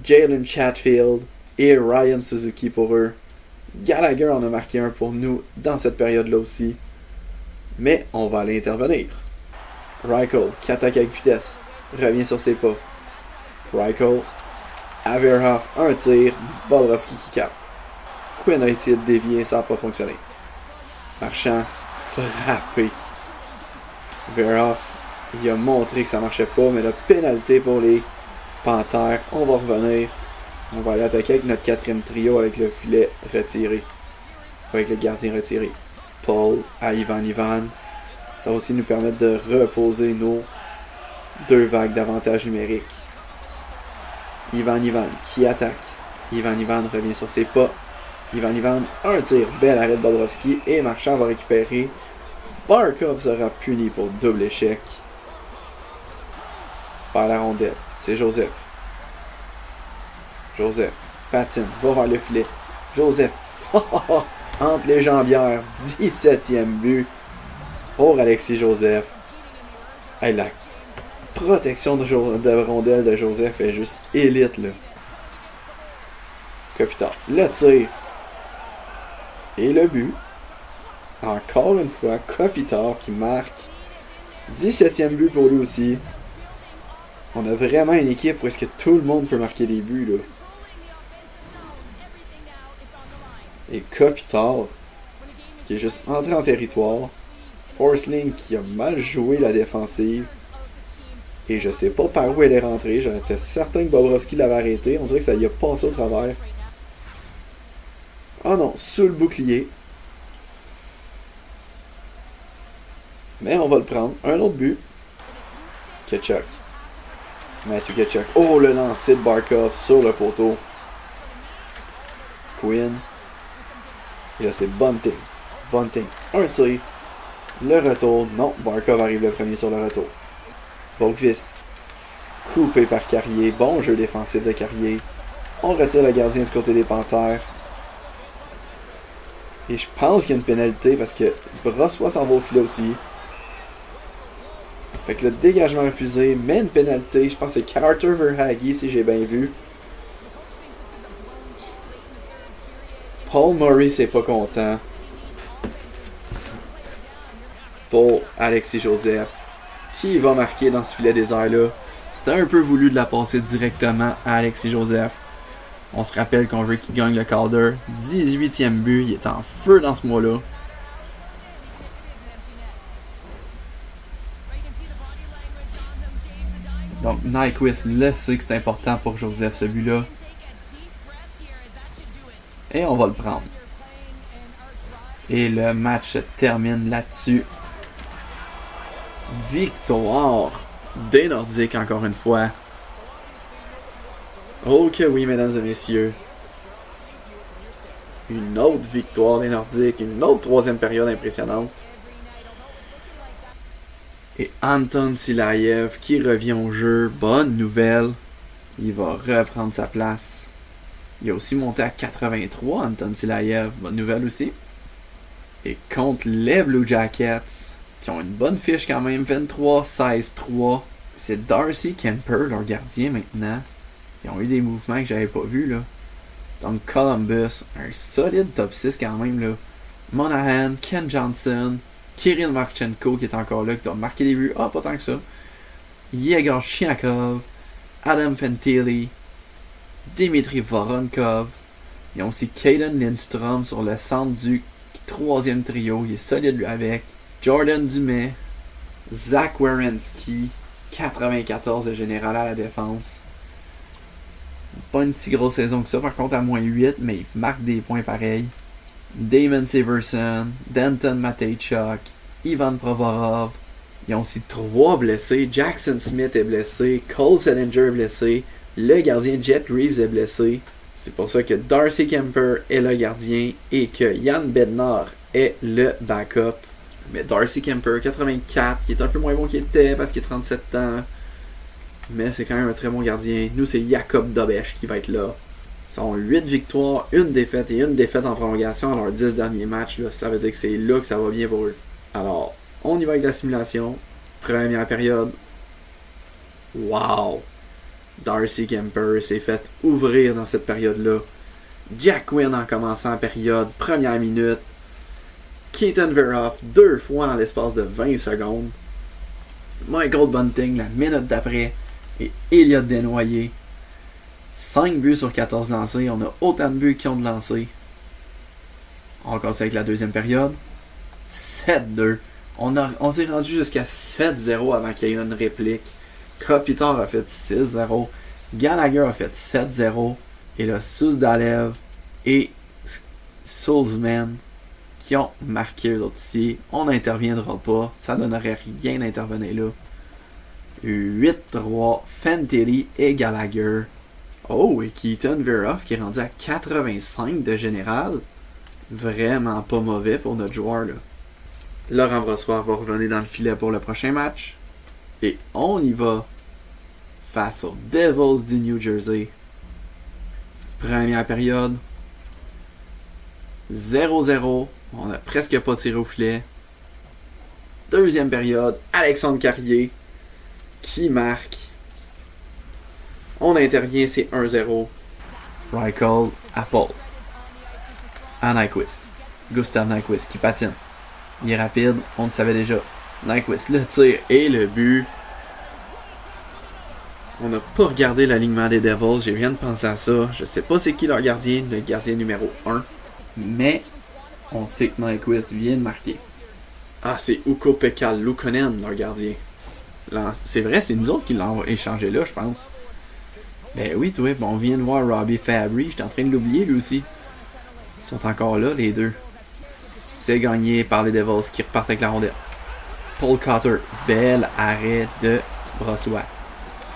Jalen Chatfield et Ryan Suzuki pour eux. Gallagher en a marqué un pour nous dans cette période-là aussi. Mais on va aller intervenir. Reichel qui attaque avec vitesse. Revient sur ses pas. Reichel. Averhoff, un tir. Bobrovski qui capte. Quinn a été dévié, ça n'a pas fonctionné. Marchand, frappé. Verhoff, il a montré que ça marchait pas, mais la pénalité pour les Panthères. On va revenir. On va aller attaquer avec notre 4e trio avec le filet retiré. Avec le gardien retiré. Paul à Ivan. Ça va aussi nous permettre de reposer nos 2 vagues d'avantage numérique. Ivan qui attaque. Ivan revient sur ses pas. Ivan, un tir. Bel arrêt de Bobrovski. Et Marchand va récupérer. Barkov sera puni pour double échec. Par la rondelle. C'est Joseph. Patine. Va vers le filet. Joseph. Entre les jambières. 17e but. Pour Alexis Joseph. Hey, la protection de rondelle de Joseph est juste élite là. Kopitar. Le tir. Et le but. Encore une fois, Kopitar qui marque. 17e but pour lui aussi. On a vraiment une équipe où est-ce que tout le monde peut marquer des buts là. Et Kopitar qui est juste entré en territoire. Forsling qui a mal joué la défensive. Et je sais pas par où elle est rentrée. J'étais certain que Bobrovski l'avait arrêté. On dirait que ça y a passé au travers. Oh non, sous le bouclier. Mais on va le prendre. Un autre but. Tkachuk. Matthew Tkachuk. Oh, le lancer de Barkov sur le poteau. Quinn. Et là, c'est Bunting. Bunting. Un tir. Le retour. Non, Barkov arrive le premier sur le retour. Boqvist. Coupé par Carrier. Bon jeu défensif de Carrier. On retire le gardien du côté des Panthères. Et je pense qu'il y a une pénalité parce que Brossois s'en va au filet aussi. Fait que le dégagement refusé, mais une pénalité. Je pense que c'est Carter Verhaeghe si j'ai bien vu. Paul Murray c'est pas content. Pour Alexis Joseph. Qui va marquer dans ce filet des airs là. C'était un peu voulu de la passer directement à Alexis Joseph. On se rappelle qu'on veut qu'il gagne le Calder. 18e but, il est en feu dans ce mois-là. Donc Nyquist le sait que c'est important pour Joseph ce but-là. Et on va le prendre. Et le match se termine là-dessus. Victoire des Nordiques encore une fois. Oh que oui, mesdames et messieurs. Une autre victoire des Nordiques, une autre troisième période impressionnante. Et Anton Silayev qui revient au jeu, bonne nouvelle. Il va reprendre sa place. Il a aussi monté à 83, Anton Silayev, bonne nouvelle aussi. Et contre les Blue Jackets, qui ont une bonne fiche quand même, 23-16-3. C'est Darcy Kemper, leur gardien maintenant. Ils ont eu des mouvements que j'avais pas vus là. Donc Columbus, un solide top 6 quand même là. Monahan, Ken Johnson, Kirill Marchenko qui est encore là, qui doit marquer des buts. Ah, pas tant que ça. Yegor Chinakhov, Adam Fantilli, Dimitri Voronkov. Ils ont aussi Caden Lindstrom sur le centre du troisième trio. Il est solide lui avec. Jordan Dumais, Zach Werenski, 94 de général à la défense. Pas une si grosse saison que ça, par contre à moins 8, mais il marque des points pareils. Damon Severson, Denton Mateychuk, Ivan Provorov. Ils ont aussi 3 blessés. Jackson Smith est blessé, Cole Selinger est blessé, le gardien Jet Reeves est blessé. C'est pour ça que Darcy Kemper est le gardien et que Jan Bednar est le backup. Mais Darcy Kemper, 84, qui est un peu moins bon qu'il était parce qu'il a 37 ans. Mais c'est quand même un très bon gardien. Nous, c'est Jacob Dobesch qui va être là. Ils ont 8 victoires, 1 défaite et 1 défaite en prolongation dans leurs 10 derniers matchs. Là. Ça veut dire que c'est là que ça va bien pour eux. Alors, on y va avec la simulation. Première période. Wow! Darcy Kemper s'est fait ouvrir dans cette période-là. Jack Quinn en commençant la période. Première minute. Keaton Verhoff 2 fois dans l'espace de 20 secondes. Michael Bunting la minute d'après. Et Elliott Desnoyers. 5 buts sur 14 lancés. On a autant de buts qu'ils ont de lancés. On commence avec la deuxième période. 7-2. On s'est rendu jusqu'à 7-0 avant qu'il y ait une réplique. Kopitar a fait 6-0. Gallagher a fait 7-0. Et là, Suzdalev et Sulzman qui ont marqué eux autres ici. On n'interviendra pas. Ça donnerait rien d'intervenir là. 8-3. Fantilli et Gallagher. Oh, et Keaton Verhoff qui est rendu à 85 de général. Vraiment pas mauvais pour notre joueur là. Laurent Brossoit va revenir dans le filet pour le prochain match. Et on y va face aux Devils du New Jersey. Première période. 0-0. On a presque pas tiré au filet. Deuxième période. Alexandre Carrier qui marque. On intervient, c'est 1-0. Reichel à Paul. À Nyquist. Gustav Nyquist qui patine. Il est rapide, on le savait déjà. Nyquist, le tir et le but. On n'a pas regardé l'alignement des Devils, j'ai rien de penser à ça. Je sais pas c'est qui leur gardien, le gardien numéro 1. Mais on sait que Nyquist vient de marquer. Ah, c'est Ukko-Pekka Luukkonen, leur gardien. C'est vrai, c'est nous autres qui l'ont échangé là, je pense. Ben oui, toi, on vient de voir Robbie Fabry, j'étais en train de l'oublier lui aussi. Ils sont encore là, les deux. C'est gagné par les Devils qui repartent avec la rondelle. Paul Cotter, bel arrêt de Brossois.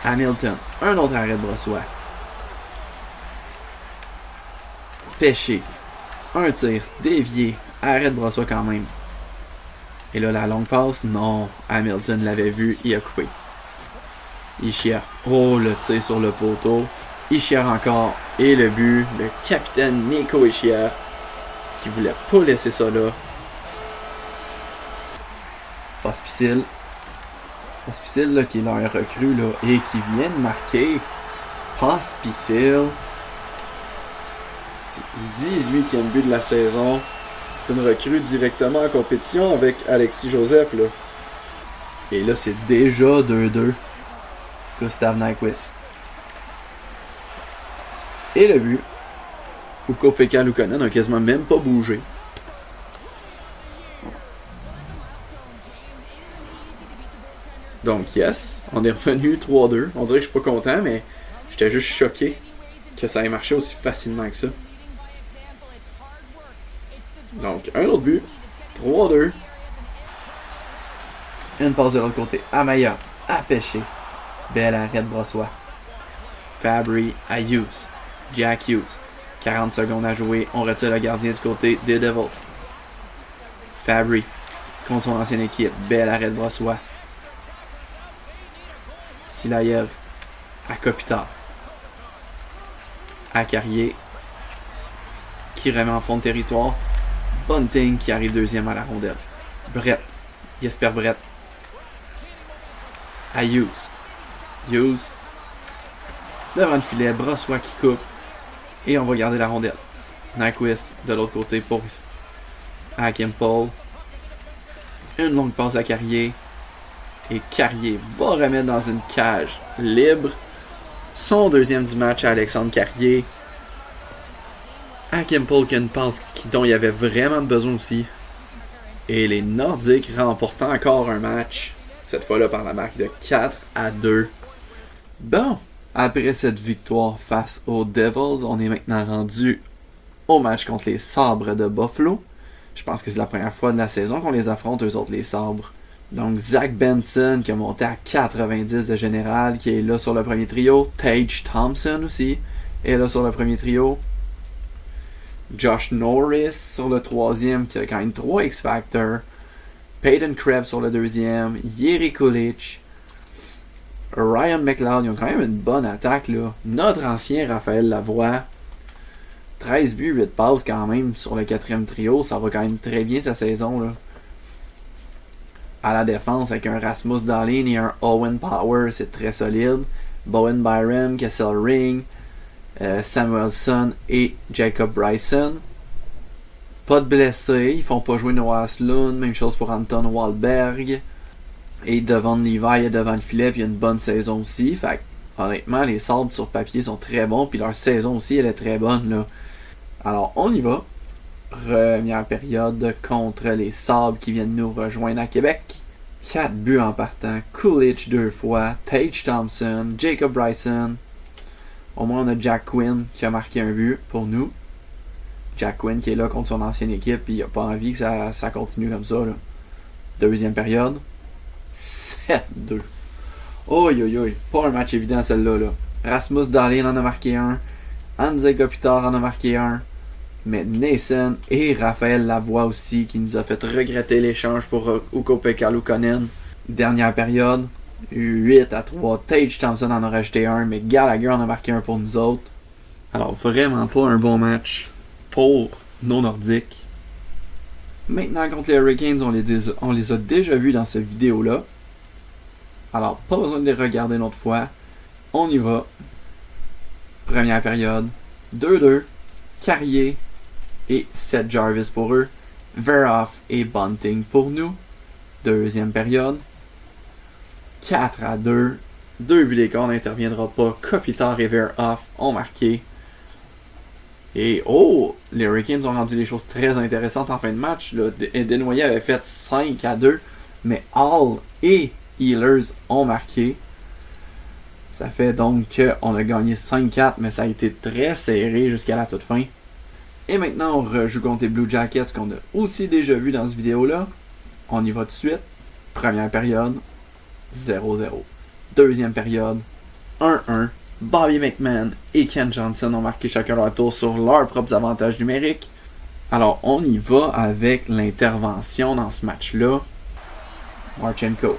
Hamilton, un autre arrêt de Brossois. Pêché, un tir, dévié, arrêt de Brossois quand même. Et là, la longue passe, non, Hamilton l'avait vu, il a coupé. Ischier, oh, le tir sur le poteau. Ischier encore, et le but, le capitaine Nico Ischier, qui voulait pas laisser ça là. Pospisil, là, qui est leur recrue, là, et qui vient de marquer. Pospisil. C'est le 18e but de la saison. C'est une recrue directement en compétition avec Alexis Joseph, là. Et là, c'est déjà 2-2. Gustav Nyquist. Et le but. Ukko-Pekka Luukkonen n'a quasiment même pas bougé. Donc, yes, on est revenu 3-2. On dirait que je suis pas content, mais j'étais juste choqué que ça ait marché aussi facilement que ça. Donc, un autre but. 3-2. Une passe de l'autre côté. Amaya à pêcher. Bel arrêt de Brossois. Fabry à Hughes. Jack Hughes. 40 secondes à jouer. On retire le gardien du côté des Devils. Fabry contre son ancienne équipe. Bel arrêt de Brossois. Silayev à Kopitar. À Carrier. Qui remet en fond de territoire. Bunting qui arrive deuxième à la rondelle. Brett. Jesper Brett. À Hughes. Hughes. Devant le filet. Brossois qui coupe. Et on va garder la rondelle. Nyquist de l'autre côté pour à Kimpole. Une longue passe à Carrier. Et Carrier va remettre dans une cage libre son deuxième du match à Alexandre Carrier. À Kimpole qui a une passe dont il y avait vraiment besoin aussi. Et les Nordiques remportant encore un match. Cette fois-là par la marque de 4-2. Bon, après cette victoire face aux Devils, on est maintenant rendu au match contre les Sabres de Buffalo. Je pense que c'est la première fois de la saison qu'on les affronte, eux autres, les Sabres. Donc, Zach Benson qui a monté à 90 de général, qui est là sur le premier trio. Tage Thompson aussi est là sur le premier trio. Josh Norris sur le troisième, qui a quand même 3 X-Factor. Peyton Krebs sur le deuxième. Jiri Kulich. Ryan McLeod, ils ont quand même une bonne attaque, là. Notre ancien Raphaël Lavoie. 13 buts, 8 passes quand même sur le quatrième trio. Ça va quand même très bien sa saison, là. À la défense, avec un Rasmus Dahlin et un Owen Power, c'est très solide. Bowen Byram, Kessel Ring, Samuelson et Jacob Bryson. Pas de blessés, ils font pas jouer Noah Slund, même chose pour Anton Wahlberg. Et devant Levi et devant le filet, puis il y a une bonne saison aussi. Fait que, honnêtement, les Sabres sur papier sont très bons, puis leur saison aussi, elle est très bonne, là. Alors, on y va. Première période contre les Sabres qui viennent nous rejoindre à Québec. 4 buts en partant. Coolidge 2 fois. Tage Thompson. Jacob Bryson. Au moins, on a Jack Quinn qui a marqué un but pour nous. Jack Quinn qui est là contre son ancienne équipe. Puis il n'a pas envie que ça continue comme ça, là. Deuxième période. 7-2. Oi, oi, oi. Pas un match évident, celle-là, là. Rasmus Dahlin en a marqué un. Anze Kopitar en a marqué un. Mais Nathan et Raphaël Lavoie aussi, qui nous a fait regretter l'échange pour Ukko-Pekka Luukkonen. Dernière période, 8-3. Tage Thompson en a rajouté un, mais Gallagher en a marqué un pour nous autres. Alors vraiment pas un bon match pour nos Nordiques. Maintenant contre les Hurricanes, on les a déjà vus dans cette vidéo-là. Alors pas besoin de les regarder une autre fois. On y va. Première période, 2-2. Carrier et Seth Jarvis pour eux. Verhoff et Bunting pour nous. Deuxième période. 4-2. 2 buts d'écart, n'interviendra pas. Kopitar et Verhoff ont marqué. Et les Hurricanes ont rendu les choses très intéressantes en fin de match. Desnoyers avait fait 5-2. Mais Hall et Ehlers ont marqué. Ça fait donc qu'on a gagné 5-4, mais ça a été très serré jusqu'à la toute fin. Et maintenant, on rejoue contre les Blue Jackets qu'on a aussi déjà vu dans cette vidéo-là. On y va tout de suite. Première période, 0-0. Deuxième période, 1-1. Bobby McMahon et Ken Johnson ont marqué chacun leur tour sur leurs propres avantages numériques. Alors, on y va avec l'intervention dans ce match-là. Marchenko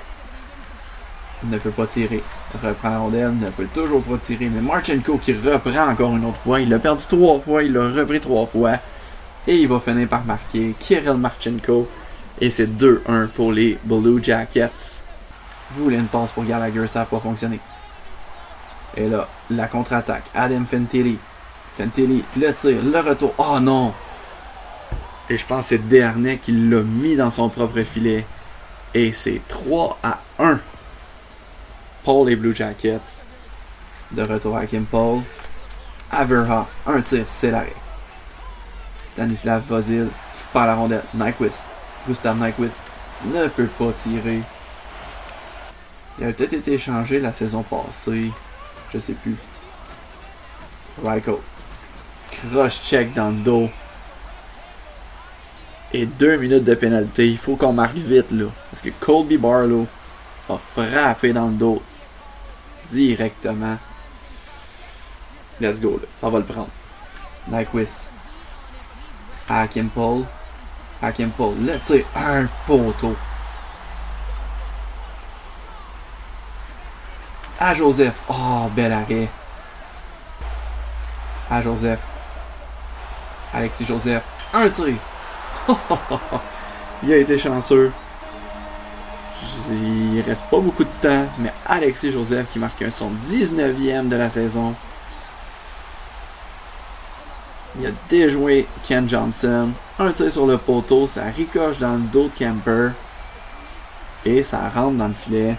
ne peut pas tirer. Reprend la rondelle, ne peut toujours pas tirer. Mais Marchenko qui reprend encore une autre fois. Il l'a perdu 3 fois, il l'a repris 3 fois. Et il va finir par marquer Kirill Marchenko. Et c'est 2-1 pour les Blue Jackets. Vous voulez une passe pour Gallagher, ça n'a pas fonctionné. Et là, la contre-attaque. Adam Fantilli. Fantilli, le tir, le retour. Oh non! Et je pense que c'est Desharnais qui l'a mis dans son propre filet. Et c'est 3-1 pour les Blue Jackets. De retour à Kim Paul. Averhoff, un tir, c'est l'arrêt. Stanislav Vozil qui part la rondelle. Nyquist. Gustav Nyquist ne peut pas tirer. Il a peut-être été échangé la saison passée. Je sais plus. Ryko. Cross-check dans le dos. Et 2 minutes de pénalité. Il faut qu'on marque vite là. Parce que Colby Barlow a frappé dans le dos. Directement. Let's go là. Ça va le prendre. Nyquist. À Kim Paul. À Kim Paul. Le tir. Un poteau. À Joseph. Oh, bel arrêt. À Joseph. Alexis Joseph. Un tir. Il a été chanceux. Il reste pas beaucoup de temps. Mais Alexis Joseph qui marque son 19e de la saison. Il a déjoué Ken Johnson. Un tir sur le poteau. Ça ricoche dans le dos de Kemper. Et ça rentre dans le filet.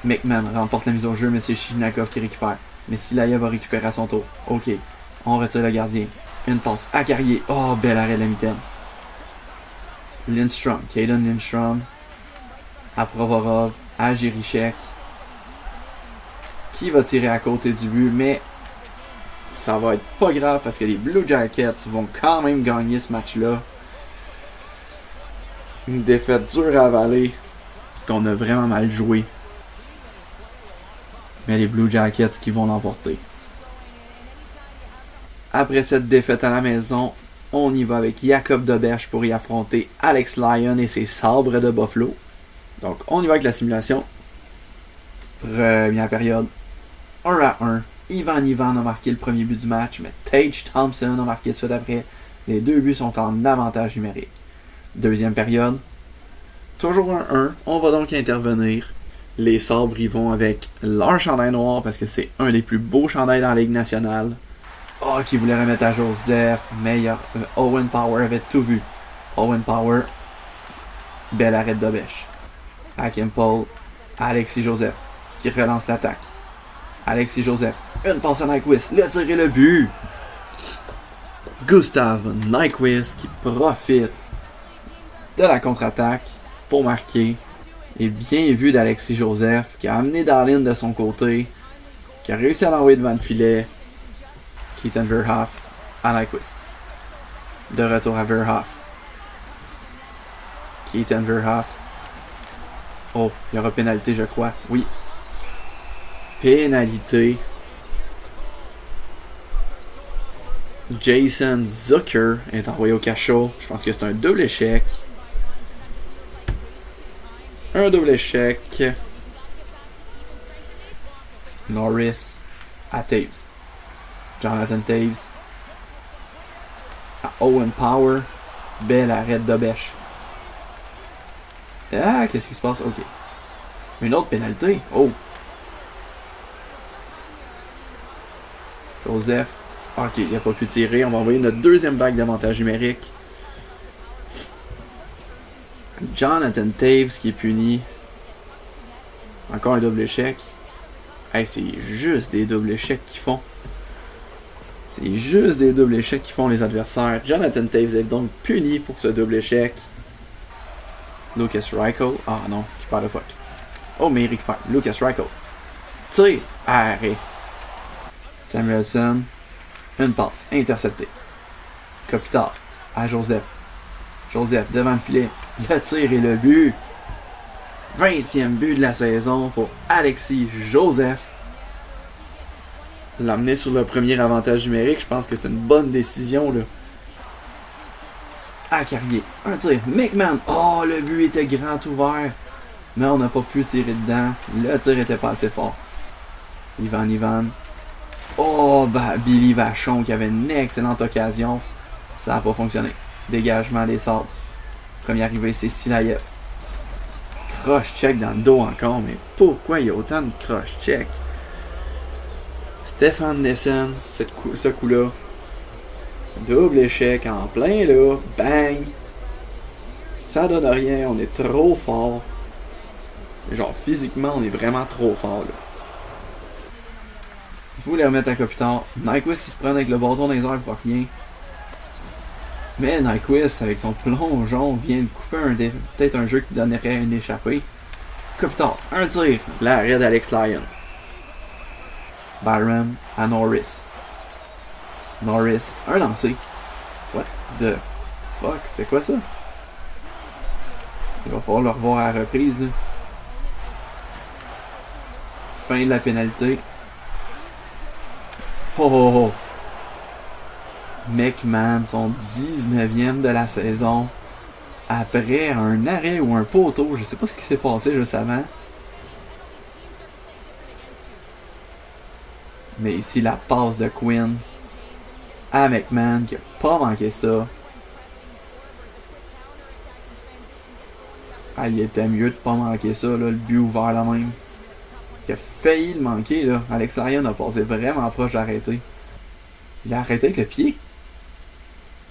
McMahon remporte la mise au jeu, mais c'est Shinakov qui récupère. Mais Silaïa va récupérer à son tour. Ok, on retire le gardien. Une passe à Carrier. Oh, bel arrêt de la mitaine. Lindstrom, Caden Lindstrom. À Provorov, à Jirichek. Qui va tirer à côté du but, mais ça va être pas grave parce que les Blue Jackets vont quand même gagner ce match-là. Une défaite dure à avaler parce qu'on a vraiment mal joué. Mais les Blue Jackets qui vont l'emporter. Après cette défaite à la maison, on y va avec Jacob Doberge pour y affronter Alex Lyon et ses sabres de Buffalo. Donc on y va avec la simulation. Première période. 1-1. Ivan a marqué le premier but du match, mais Tage Thompson a marqué tout de suite après. Les 2 buts sont en avantage numérique. Deuxième période. Toujours 1-1. On va donc intervenir. Les sabres y vont avec leur chandail noir parce que c'est un des plus beaux chandails dans la Ligue nationale. Oh, qui voulait remettre à Joseph, mais Owen Power avait tout vu. Owen Power, bel arrêt de Dobesh. À Kim Paul, Alexis Joseph, qui relance l'attaque. Alexis Joseph, une passe à Nyquist, le tir et le but. Gustav Nyquist qui profite de la contre-attaque pour marquer. Et bien vu d'Alexis Joseph qui a amené Darlin de son côté, qui a réussi à l'envoyer devant le filet. Keaton Verhoff à Nyquist. De retour à Verhoff. Keaton Verhoff. Oh, il y aura pénalité, je crois. Oui. Pénalité. Jason Zucker est envoyé au cachot. Je pense que c'est un double échec. Un double échec. Norris à Taves. Jonathan Taves. À Owen Power. Bel arrêt de Dobesh. Ah, qu'est-ce qui se passe? Ok. Une autre pénalité. Oh. Joseph. Ok, il n'a pas pu tirer. On va envoyer notre deuxième vague d'avantage numérique. Jonathan Taves qui est puni. Encore un double échec. Hey, c'est juste des doubles échecs qu'ils font. C'est juste des doubles échecs qu'ils font les adversaires. Jonathan Taves est donc puni pour ce double échec. Lucas Reichel. Ah non, qui perd le puck. Oh, mais il récupère. Lucas Reichel. Tire. Arrêt. Samuelson, une passe, interceptée. Kopitar à Joseph. Joseph devant le filet, le tir et le but. 20e but de la saison pour Alexis Joseph. L'amener sur le premier avantage numérique, je pense que c'est une bonne décision là. À Carrier, un tir, McMahon, oh le but était grand ouvert, mais on n'a pas pu tirer dedans, le tir était pas assez fort. Ivan, oh Billy Vachon qui avait une excellente occasion, ça n'a pas fonctionné. Dégagement des sables, première arrivée c'est Silayev. Cross-check dans le dos encore, mais pourquoi il y a autant de cross-check? Stefan Nissen, ce coup-là. Double échec en plein là. Bang! Ça donne rien, on est trop fort. Genre physiquement, on est vraiment trop fort là. Je voulais remettre à Kopitar. Nyquist qui se prend avec le bâton dans les airs pour rien. Mais Nyquist, avec son plongeon, vient de couper peut-être un jeu qui donnerait une échappée. Kopitar, un tir. L'arrêt d'Alex Lyon. Byram à Norris. Norris, un lancé. What the fuck? C'était quoi ça? Il va falloir le revoir à la reprise. Là. Fin de la pénalité. Oh! McMahon, son 19e de la saison. Après un arrêt ou un poteau. Je sais pas ce qui s'est passé juste avant. Mais ici, la passe de Quinn à McMahon qui a pas manqué ça. Ah, il était mieux de pas manquer ça, là, le but ouvert là même. Il a failli le manquer, là. Alex Lyon a passé vraiment proche d'arrêter. Il a arrêté avec le pied.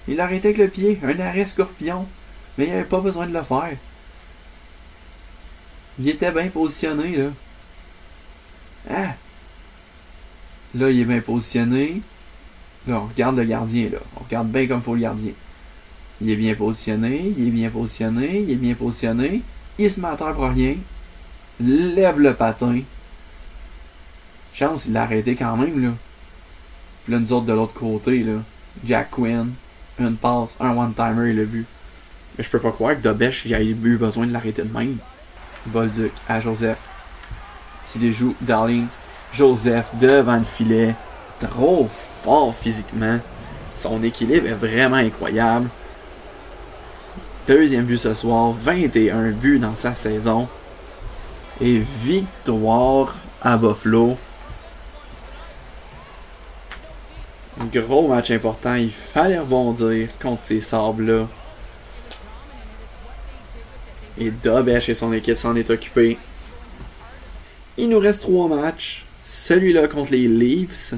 Il a arrêté avec le pied. Un arrêt scorpion. Mais il avait pas besoin de le faire. Il était bien positionné, là. Ah! Là, il est bien positionné. Là, on regarde le gardien, là. On regarde bien comme il faut le gardien. Il est bien positionné, il est bien positionné, il est bien positionné. Il se met à terre pour rien. Lève le patin. Chance, il l'a arrêté quand même, là. Puis là, nous autres de l'autre côté, là. Jack Quinn, une passe, un one-timer et le but. Mais je peux pas croire que Dobesh il a eu besoin de l'arrêter de même. Bolduc à Joseph. Qui déjoue Darling. Joseph devant le filet. Trop fort physiquement. Son équilibre est vraiment incroyable. Deuxième but ce soir. 21 buts dans sa saison. Et victoire à Buffalo. Un gros match important. Il fallait rebondir contre ces sabres-là. Et Dobesh et son équipe s'en est occupé. Il nous reste 3 matchs. Celui-là contre les Leafs.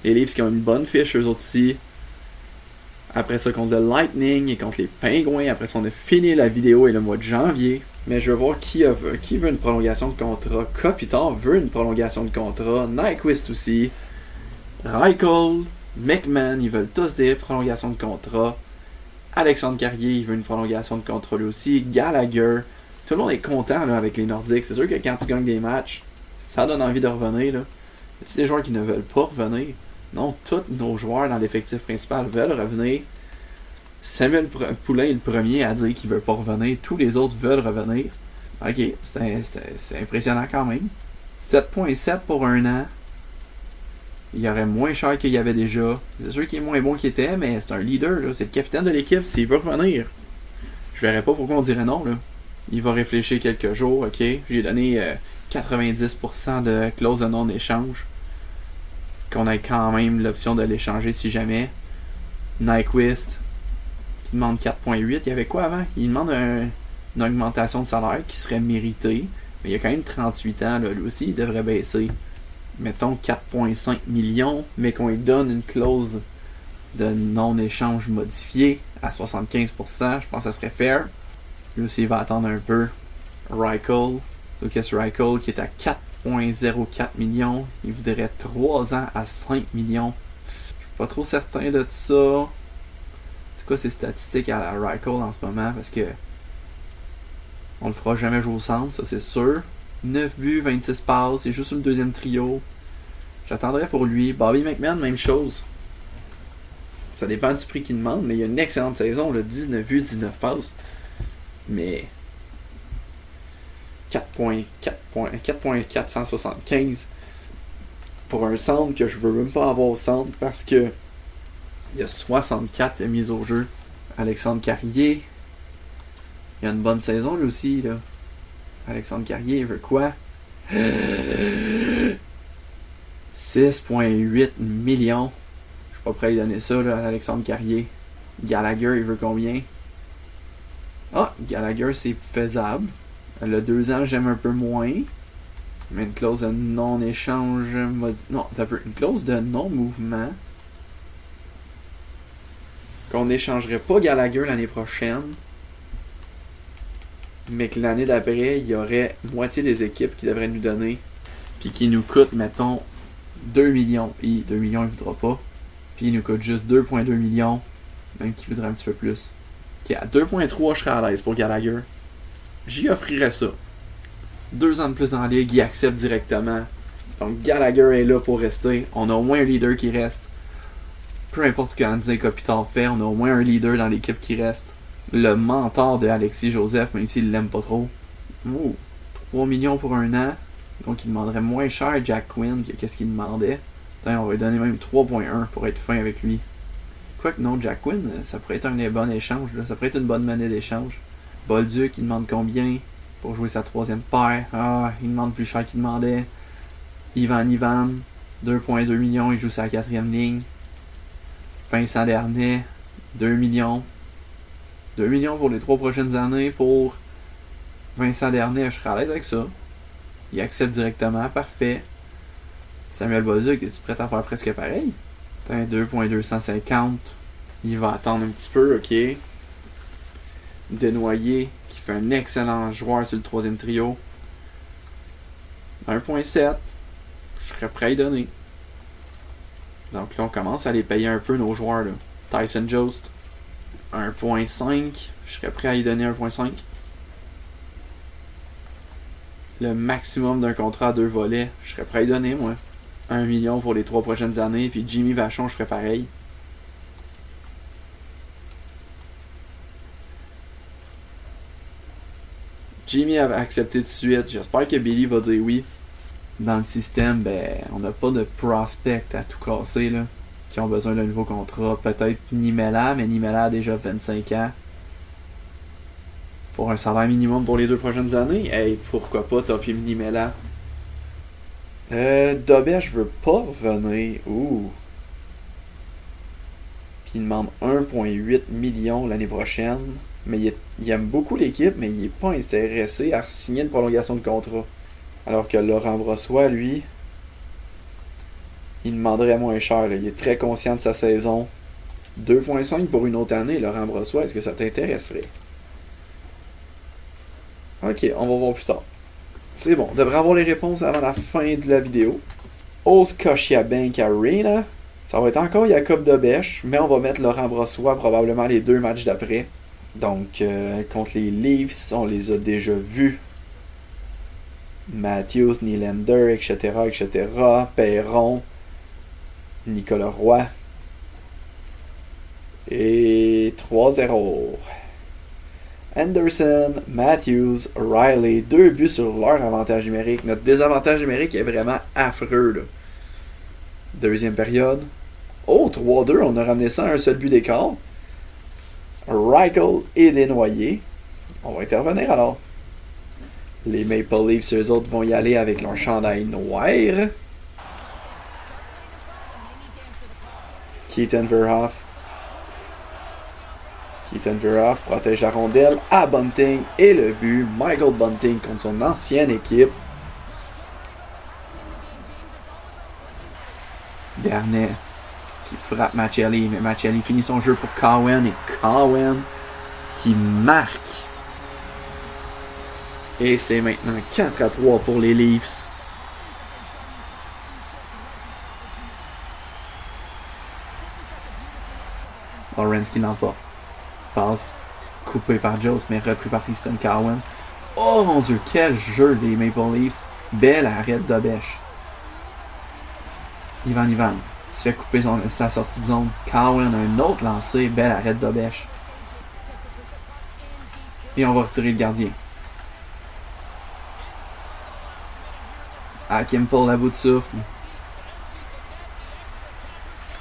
Les Leafs qui ont une bonne fiche eux autres aussi. Après ça contre le Lightning et contre les Pingouins. Après ça on a fini la vidéo et le mois de janvier. Mais je veux voir qui veut une prolongation de contrat. Kopitar veut une prolongation de contrat. Nyquist aussi. Reichel, McMahon, ils veulent tous des prolongations de contrat. Alexandre Carrier, il veut une prolongation de contrat lui aussi. Gallagher. Tout le monde est content là, avec les Nordiques. C'est sûr que quand tu gagnes des matchs, ça donne envie de revenir. Là. C'est des joueurs qui ne veulent pas revenir. Non, tous nos joueurs dans l'effectif principal veulent revenir. Samuel Poulain est le premier à dire qu'il ne veut pas revenir. Tous les autres veulent revenir. Ok, c'est impressionnant quand même. 7.7 pour un an. Il y aurait moins cher qu'il y avait déjà. C'est sûr qu'il est moins bon qu'il était, mais c'est un leader. Là. C'est le capitaine de l'équipe. S'il veut revenir, je verrais pas pourquoi on dirait non. Là. Il va réfléchir quelques jours. Ok, j'ai donné 90% de clause de non-échange. Qu'on ait quand même l'option de l'échanger si jamais. Nyquist qui demande 4.8. Il y avait quoi avant? Il demande une augmentation de salaire qui serait méritée. Mais il a quand même 38 ans. Là. Lui aussi, il devrait baisser. Mettons 4.5 millions, mais qu'on lui donne une clause de non-échange modifiée à 75%. Je pense que ça serait fair. Lui aussi, il va attendre un peu. Reichel, Lucas Reichel, qui est à 4.04 millions. Il voudrait 3 ans à 5 millions. Je suis pas trop certain de ça. C'est quoi ces statistiques à la Reichel en ce moment? Parce que on le fera jamais jouer au centre, ça c'est sûr. 9 buts, 26 passes, c'est juste sur le deuxième trio. J'attendrais pour lui. Bobby McMahon, même chose. Ça dépend du prix qu'il demande, mais il a une excellente saison, là, 19 buts, 19 passes. Mais 4.475 pour un centre que je veux même pas avoir au centre parce que il y a 64 de mise au jeu. Alexandre Carrier, il a une bonne saison lui aussi, là. Alexandre Carrier, il veut quoi? 6,8 millions. Je suis pas prêt à lui donner ça, là, à Alexandre Carrier. Gallagher, il veut combien? Ah, Gallagher, c'est faisable. Le 2 ans, j'aime un peu moins. Mais une clause de non-échange... Non, t'as peu. Une clause de non-mouvement. Qu'on n'échangerait pas Gallagher l'année prochaine. Mais que l'année d'après, il y aurait moitié des équipes qui devraient nous donner. Puis qui nous coûtent, mettons, 2 millions. Et 2 millions, il voudra pas. Puis il nous coûte juste 2,2 millions. Même qu'il voudrait un petit peu plus. Ok, à 2,3, je serais à l'aise pour Gallagher. J'y offrirais ça. 2 ans de plus dans la ligue, il accepte directement. Donc Gallagher est là pour rester. On a au moins un leader qui reste. Peu importe ce que Andy Kopitar fait, on a au moins un leader dans l'équipe qui reste. Le mentor de Alexis Joseph, même s'il l'aime pas trop. Oh, 3 millions pour un an. Donc il demanderait moins cher Jack Quinn que qu'est-ce qu'il demandait. Attends, on va lui donner même 3,1 pour être fin avec lui. Quoique non, Jack Quinn, ça pourrait être un bon échange. Là. Ça pourrait être une bonne monnaie d'échange. Bolduc, il demande combien pour jouer sa troisième paire? Ah, il demande plus cher qu'il demandait. Ivan, 2,2 millions, il joue sa quatrième ligne. Vincent Dernay, 2 millions. 2 millions pour les 3 prochaines années pour Vincent Dernay, je serais à l'aise avec ça. Il accepte directement, parfait. Samuel Bolduc, es-tu prêt à faire presque pareil? 2,250. Il va attendre un petit peu, ok. Desnoyers, qui fait un excellent joueur sur le troisième trio. 1,7. Je serais prêt à y donner. Donc là, on commence à les payer un peu, nos joueurs, là. Tyson Jost, 1,5. Je serais prêt à y donner 1,5. Le maximum d'un contrat à 2 volets, je serais prêt à y donner, moi. 1 million pour les 3 prochaines années. Puis Jimmy Vachon, je ferais pareil. Jimmy a accepté tout de suite. J'espère que Billy va dire oui. Dans le système, ben, on n'a pas de prospect à tout casser, là, qui ont besoin d'un nouveau contrat. Peut-être Nimela, mais Nimela a déjà 25 ans. Pour un salaire minimum pour les 2 prochaines années, hey, pourquoi pas Topi Nimela? Dobet, je veux pas revenir. Ouh. Puis il demande 1,8 million l'année prochaine. Mais il aime beaucoup l'équipe, mais il est pas intéressé à signer une prolongation de contrat. Alors que Laurent Brossoit, lui, il demanderait moins cher. Là. Il est très conscient de sa saison. 2,5 pour une autre année, Laurent Brossoit, est-ce que ça t'intéresserait? Ok, on va voir plus tard. C'est bon, on devrait avoir les réponses avant la fin de la vidéo. Au Scotiabank Arena, ça va être encore Jacob Dobèche, mais on va mettre Laurent Brossoit probablement les 2 matchs d'après. Donc, contre les Leafs, on les a déjà vus. Matthews, Nylander, etc. Perron, Nicolas Roy. Et 3-0. Anderson, Matthews, Riley, 2 buts sur leur avantage numérique. Notre désavantage numérique est vraiment affreux, là. Deuxième période. Oh, 3-2, on a ramené ça à un seul but d'écart. Reichel et Desnoyers. On va intervenir alors. Les Maple Leafs, eux autres, vont y aller avec leur chandail noir. Keaton Verhoff. Keaton Verhoff protège la rondelle à Bunting et le but. Michael Bunting contre son ancienne équipe. Garnet qui frappe Machelli, mais Machelli finit son jeu pour Cowan et Cowan qui marque. Et c'est maintenant 4-3 pour les Leafs. Lawrence qui n'emporte. Passe coupé par Jost, mais repris par Tristan Cowan. Oh mon dieu, quel jeu des Maple Leafs. Belle arrêt de Dobèche. Ivan se fait couper sa sortie de zone. Cowan a un autre lancé. Belle arrêt de Dobèche. Et on va retirer le gardien. À Kimpole à bout de souffle.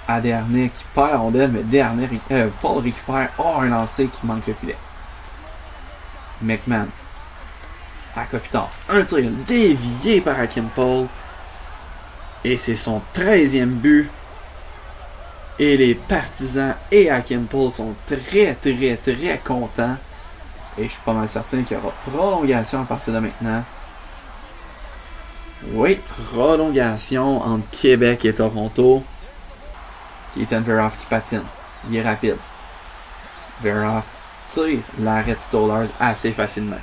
À Desharnais qui perd la rondelle, mais Paul récupère. Oh, un lancé qui manque le filet. McMahon. À Kopitar. Un tir dévié par Hakim Paul. Et c'est son 13e but. Et les partisans et Hakim Paul sont très très très contents. Et je suis pas mal certain qu'il y aura prolongation à partir de maintenant. Oui, prolongation entre Québec et Toronto. Keaton Veroff qui patine. Il est rapide. Veroff tire l'arrêt de Stolarz assez facilement.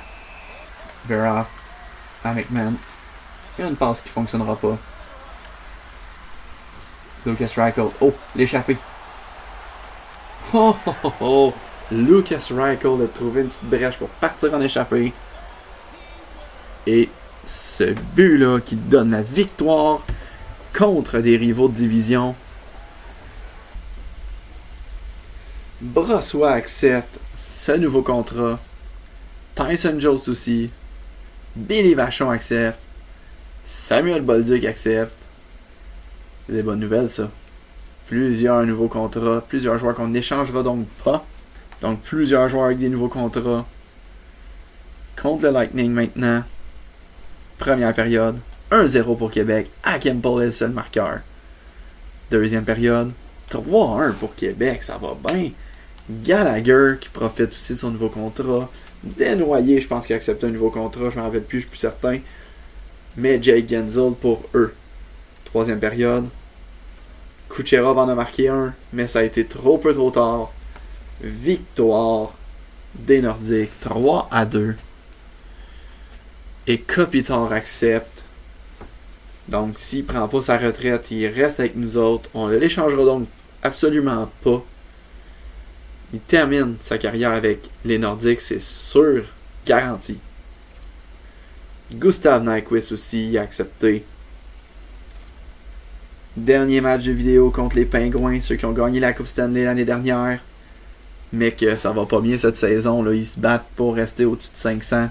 Veroff à McMahon. Il y a une passe qui fonctionnera pas. Lucas Reichel. Oh, l'échappée. Oh, oh, oh, oh. Lucas Reichel a trouvé une petite brèche pour partir en échappée. Et ce but-là qui donne la victoire contre des rivaux de division. Brossois accepte ce nouveau contrat. Tyson Jones aussi. Billy Vachon accepte. Samuel Bolduc accepte. C'est des bonnes nouvelles, ça. Plusieurs nouveaux contrats. Plusieurs joueurs qu'on n'échangera donc pas. Donc, plusieurs joueurs avec des nouveaux contrats. Contre le Lightning maintenant. Première période. 1-0 pour Québec. Hakim Paul est le seul marqueur. Deuxième période. 3-1 pour Québec. Ça va bien. Gallagher qui profite aussi de son nouveau contrat. Desnoyers, je pense qu'il a accepté un nouveau contrat. Je m'en rappelle plus, je suis plus certain. Mais Jake Gensel pour eux. Troisième période. Kucherov en a marqué un, mais ça a été trop tard. Victoire des Nordiques, 3-2. Et Kopitar accepte. Donc, s'il ne prend pas sa retraite, il reste avec nous autres. On ne l'échangera donc absolument pas. Il termine sa carrière avec les Nordiques, c'est sûr, garanti. Gustav Nyquist aussi a accepté. Dernier match de vidéo contre les Pingouins, ceux qui ont gagné la Coupe Stanley l'année dernière. Mais que ça va pas bien cette saison, là. Ils se battent pour rester au-dessus de 500.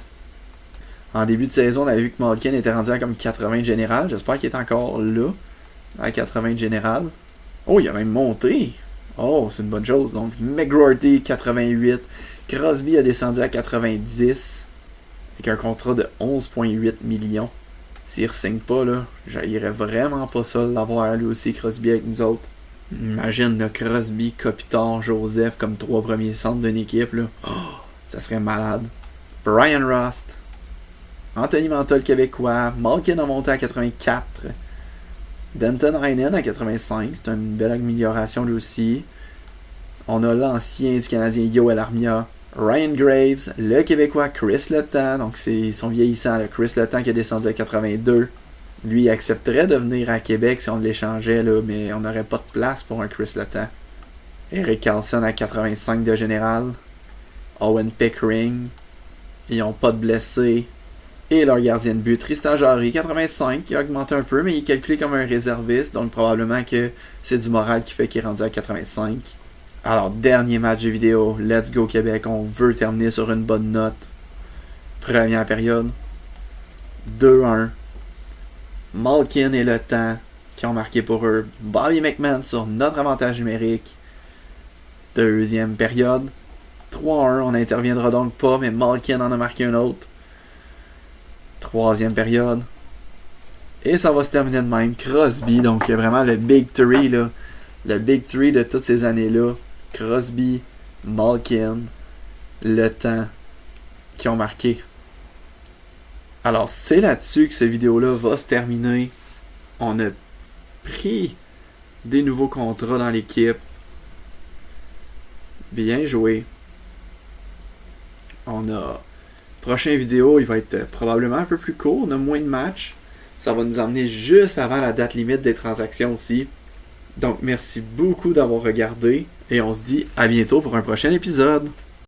En début de saison, on avait vu que Malkin était rendu à comme 80 de général. J'espère qu'il est encore là, à 80 de général. Oh, il a même monté. Oh, c'est une bonne chose. Donc, McGroarty, 88. Crosby a descendu à 90. Avec un contrat de 11,8 millions. S'il ne re-signe pas, là, j'haïrais vraiment pas ça l'avoir lui aussi, Crosby, avec nous autres. Imagine le Crosby, Kopitar, Joseph comme 3 premiers centres d'une équipe, là. Oh, ça serait malade. Brian Rust. Anthony Mantha, le Québécois. Malkin a monté à 84. Denton Heinen à 85. C'est une belle amélioration lui aussi. On a l'ancien du Canadien Yoel Armia. Ryan Graves, le Québécois Chris Letang, donc c'est son vieillissant, le Chris Letang qui a descendu à 82. Lui, il accepterait de venir à Québec si on l'échangeait, là, mais on n'aurait pas de place pour un Chris Letang. Eric Carlson à 85 de général. Owen Pickering. Ils n'ont pas de blessés. Et leur gardien de but, Tristan Jarry, 85, qui a augmenté un peu, mais il est calculé comme un réserviste, donc probablement que c'est du moral qui fait qu'il est rendu à 85. Alors, dernier match de vidéo. Let's go Québec. On veut terminer sur une bonne note. Première période. 2-1. Malkin et Le Temps qui ont marqué pour eux. Bobby McMahon sur notre avantage numérique. Deuxième période. 3-1. On n'interviendra donc pas, mais Malkin en a marqué un autre. Troisième période. Et ça va se terminer de même. Crosby, donc vraiment le Big Three, là. Le Big Three de toutes ces années-là. Crosby, Malkin, Le Temps qui ont marqué. Alors, c'est là-dessus que cette vidéo-là va se terminer. On a pris des nouveaux contrats dans l'équipe. Bien joué. On a... Prochaine vidéo, il va être probablement un peu plus court. On a moins de matchs. Ça va nous emmener juste avant la date limite des transactions aussi. Donc, merci beaucoup d'avoir regardé et on se dit à bientôt pour un prochain épisode.